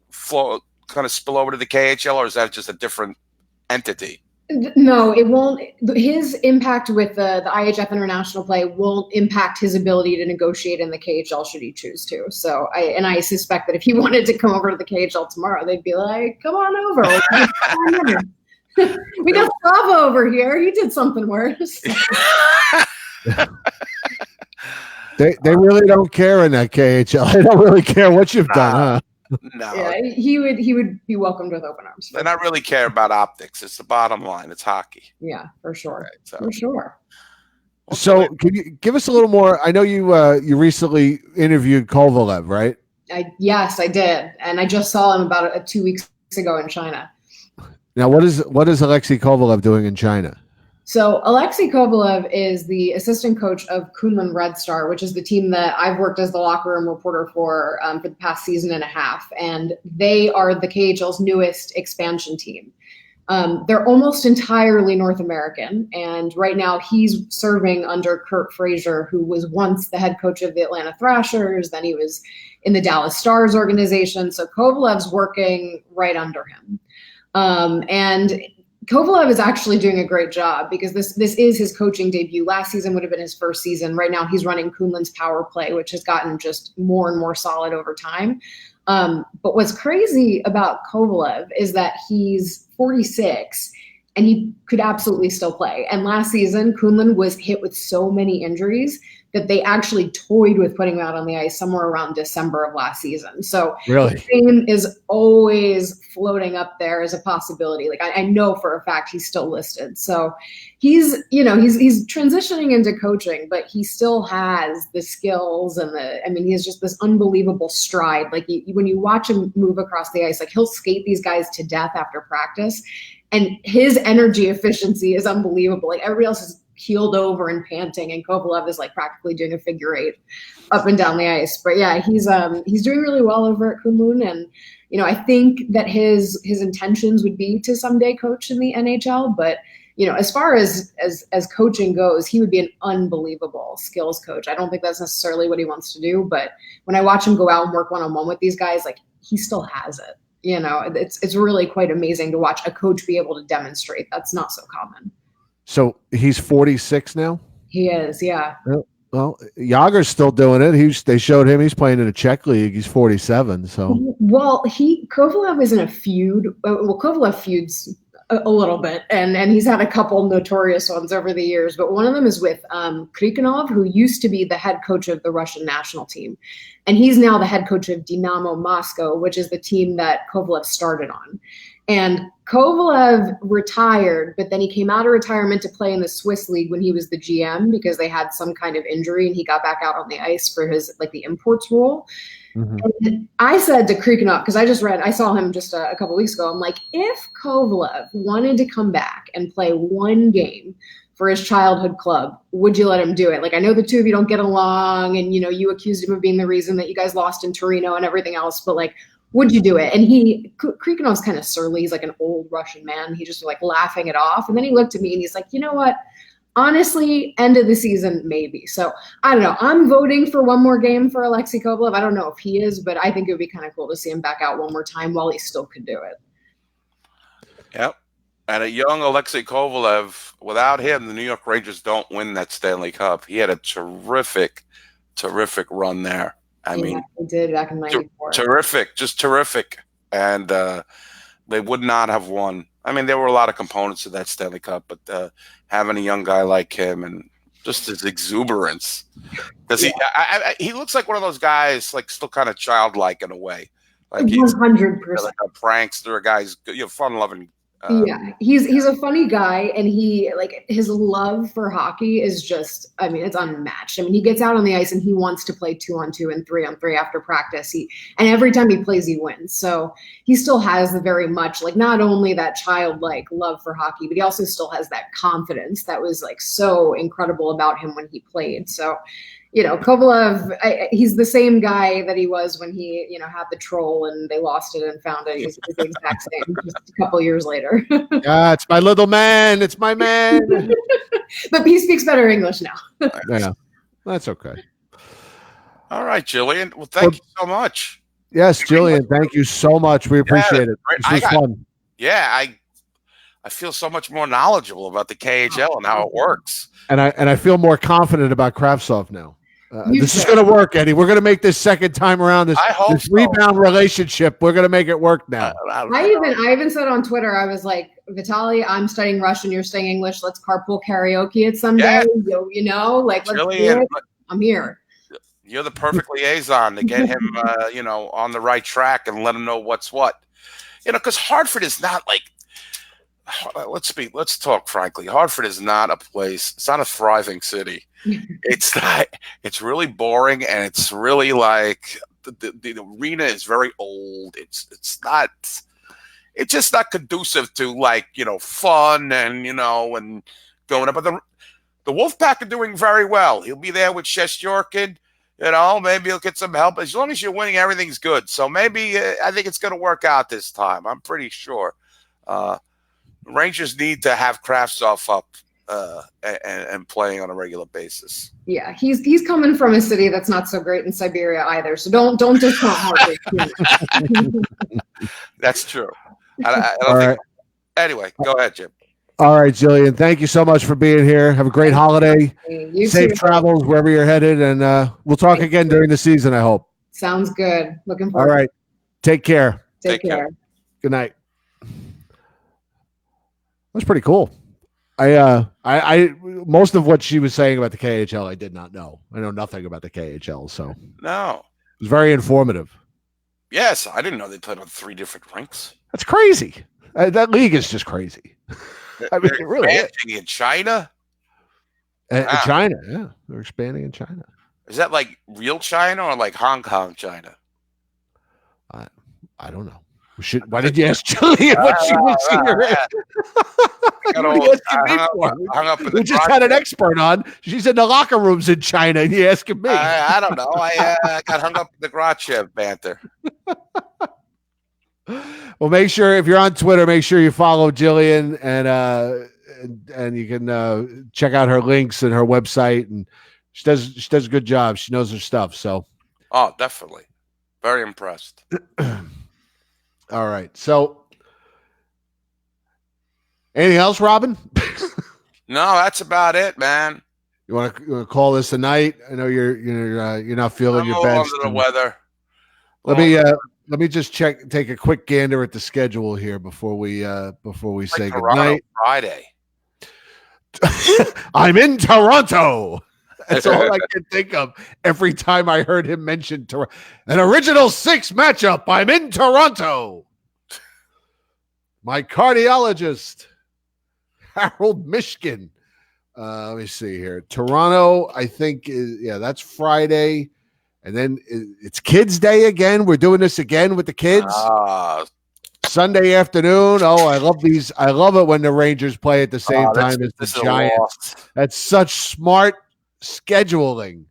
flow kind of spill over to the KHL, or is that just a different entity? No, it won't. His impact with the IHF international play won't impact his ability to negotiate in the KHL should he choose to. So I suspect that if he wanted to come over to the KHL tomorrow, they'd be like, "Come on over. We got Slava over here. He did something worse." They really don't care in that KHL. They don't really care what you've done, huh? No. Yeah, he would be welcomed with open arms. They not really care about optics. It's the bottom line. It's hockey. Yeah, for sure. Right, for sure. So can you give us a little more? I know you recently interviewed Kovalev, right? Yes, I did. And I just saw him about 2 weeks ago in China. Now, what is Alexei Kovalev doing in China? So Alexei Kovalev is the assistant coach of Kunlun Red Star, which is the team that I've worked as the locker room reporter for the past season and a half. And they are the KHL's newest expansion team. They're almost entirely North American. And right now he's serving under Kurt Frazier, who was once the head coach of the Atlanta Thrashers. Then he was in the Dallas Stars organization. So Kovalev's working right under him. And Kovalev is actually doing a great job because this is his coaching debut. Last season would have been his first season. Right now he's running Kunlun's power play, which has gotten just more and more solid over time. But what's crazy about Kovalev is that he's 46 and he could absolutely still play. And last season, Kunlun was hit with so many injuries that they actually toyed with putting him out on the ice somewhere around December of last season. So Really? his name is always floating up there as a possibility. Like I know for a fact he's still listed. So he's transitioning into coaching, but he still has the skills and he has just this unbelievable stride. Like when you watch him move across the ice, like he'll skate these guys to death after practice. And his energy efficiency is unbelievable. Like everybody else is keeled over and panting, and Kovalev is like practically doing a figure eight up and down the ice. But yeah, he's doing really well over at Kunlun, and I think that his intentions would be to someday coach in the NHL. But as far as coaching goes, he would be an unbelievable skills coach. I don't think that's necessarily what he wants to do, but when I watch him go out and work one-on-one with these guys, like he still has it. It's really quite amazing to watch a coach be able to demonstrate. That's not so common. So he's 46 now? He is, yeah. Well, Yager's still doing it. They showed him he's playing in a Czech league. He's 47. So well, Kovalev is in a feud. Well, Kovalev feuds a little bit, and he's had a couple notorious ones over the years. But one of them is with Krikanov, who used to be the head coach of the Russian national team, and he's now the head coach of Dynamo Moscow, which is the team that Kovalev started on. And Kovalev retired, but then he came out of retirement to play in the Swiss league when he was the GM because they had some kind of injury, and he got back out on the ice for his the imports role. Mm-hmm. And I said to Krikanov, because I saw him just a couple weeks ago. I'm like, if Kovalev wanted to come back and play one game for his childhood club, would you let him do it? Like, I know the two of you don't get along, and you accused him of being the reason that you guys lost in Torino and everything else, but would you do it? And Krikanov's kind of surly. He's like an old Russian man. He just laughing it off. And then he looked at me and he's like, you know what? Honestly, end of the season, maybe. So I don't know. I'm voting for one more game for Alexei Kovalev. I don't know if he is, but I think it would be kind of cool to see him back out one more time while he still could do it. Yep. And a young Alexei Kovalev, without him, the New York Rangers don't win that Stanley Cup. He had a terrific run there. I mean, he did back in '94. Just terrific. And they would not have won. I mean, there were a lot of components to that Stanley Cup, but having a young guy like him and just his exuberance, because he looks like one of those guys, still kind of childlike in a way, 100%, like a prankster, a guy's fun-loving. Yeah, he's a funny guy, and his love for hockey is just, it's unmatched. He gets out on the ice and he wants to play 2-on-2 and 3-on-3 after practice. And every time he plays, he wins. So he still has the very much not only that childlike love for hockey, but he also still has that confidence that was so incredible about him when he played. So, Kovalev, he's the same guy that he was when he, had the troll and they lost it and found it. He's the exact same just a couple years later. Yeah, it's my little man. It's my man. But he speaks better English now. Yeah, that's okay. All right, Gillian. Well, thank you so much. Yes, Gillian, thank you so much. We appreciate it. This was fun. Yeah, I feel so much more knowledgeable about the KHL and how it works. And I feel more confident about Kravtsov now. This is going to work, Eddie. We're going to make this second time around this rebound relationship. We're going to make it work now. I even said on Twitter, I was like, Vitali, I'm studying Russian, you're studying English. Let's carpool karaoke it someday. Yeah. Let's do it. I'm here. You're the perfect liaison to get him, on the right track and let him know what's what. Because Hartford is not let's talk frankly. Hartford is not a place. It's not a thriving city. It's not. It's really boring, and it's really the arena is very old. It's not. It's just not conducive to fun and and doing it. But the Wolfpack are doing very well. He'll be there with Shesterkin. You know, maybe he'll get some help. As long as you're winning, everything's good. So maybe I think it's going to work out this time. I'm pretty sure. Rangers need to have Kravtsov up and playing on a regular basis. Yeah, he's coming from a city that's not so great in Siberia either. So don't discount Hartford. That's true. I don't think. Anyway, go ahead, Jim. All right, Gillian. Thank you so much for being here. Have a great holiday. You Safe too. travels wherever you're headed, and we'll talk again during the season, I hope. Sounds good. Looking All forward. right. Take care. Take care. Good night. That's pretty cool. I most of what she was saying about the KHL, I did not know. I know nothing about the KHL, so No. it was very informative. Yes, I didn't know they played on 3 different rinks. That's crazy. That league is just crazy. I mean, They're it really is. expanding in China. In Wow. China, yeah, they're expanding in China. Is that like real China or like Hong Kong China? I don't know. Why did you ask Julian what she was here? Hung up in We the just had an garage. expert on. She's in the locker rooms in China, and you're asking me. I don't know. I got hung up in the Grachev banter. Well, make sure if you're on Twitter, make sure you follow Jillian and you can check out her links and her website. And she does a good job. She knows her stuff. So, Oh, definitely. Very impressed. all right. So, anything else, Robin? No, that's about it, man. You want to call this a night? I know you're not feeling I'm your a little best. under the weather. Let me just take a quick gander at the schedule here before we say Toronto goodnight. Friday. I'm in Toronto. That's all I can think of every time I heard him mention Toronto. An original 6 matchup. I'm in Toronto. My cardiologist, Harold Mishkin. Let me see here. Toronto, I think, that's Friday. And then it's Kids Day again. We're doing this again with the kids. Sunday afternoon. Oh, I love these. I love it when the Rangers play at the same time as the Giants. That's such smart scheduling.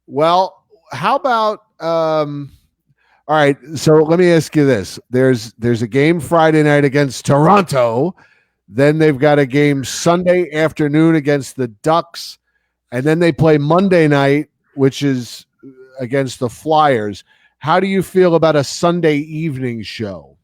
Well, how about all right, so let me ask you this. There's a game Friday night against Toronto. Then they've got a game Sunday afternoon against the Ducks. And then they play Monday night, which is against the Flyers. How do you feel about a Sunday evening show?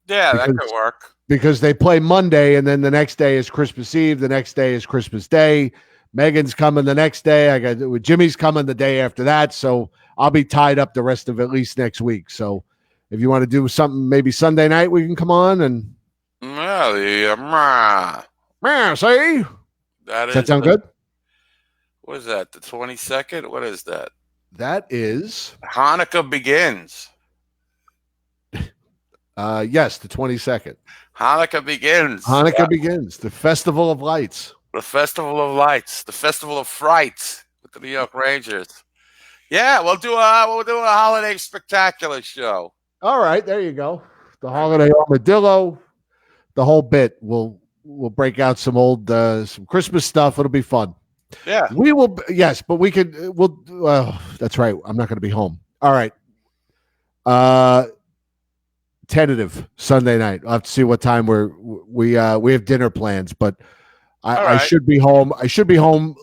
Yeah, that could work. Because they play Monday, and then the next day is Christmas Eve. The next day is Christmas Day. Megan's coming the next day. Jimmy's coming the day after that. So I'll be tied up the rest of at least next week. So if you want to do something, maybe Sunday night, we can come on and. See? Does that sound good? What is that? The 22nd? What is that? That is Hanukkah begins. Yes, the 22nd. Hanukkah begins. Hanukkah begins. The Festival of Lights. The Festival of Lights. The Festival of Fright with the New York Rangers. Yeah, we'll do a holiday spectacular show. All right, there you go. The holiday armadillo, the whole bit. We'll break out some old some Christmas stuff. It'll be fun. Yeah, we will. Yes, but we could. That's right. I'm not going to be home. All right. Tentative Sunday night. I'll have to see what time we have dinner plans, but I should be home. I should be home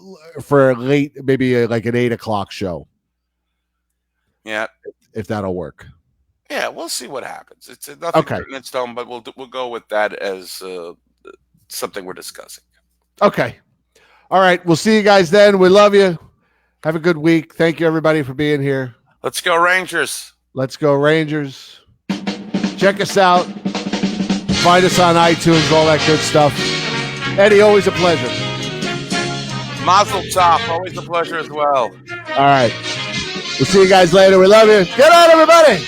for late, maybe like an 8:00 show. Yeah, if that'll work. Yeah, we'll see what happens. It's nothing written in stone, but we'll go with that as something we're discussing. Okay. All right. We'll see you guys then. We love you. Have a good week. Thank you, everybody, for being here. Let's go, Rangers. Let's go, Rangers. Check us out. Find us on iTunes, all that good stuff. Eddie, always a pleasure. Mazel tov. Always a pleasure as well. All right. We'll see you guys later. We love you. Get on, everybody.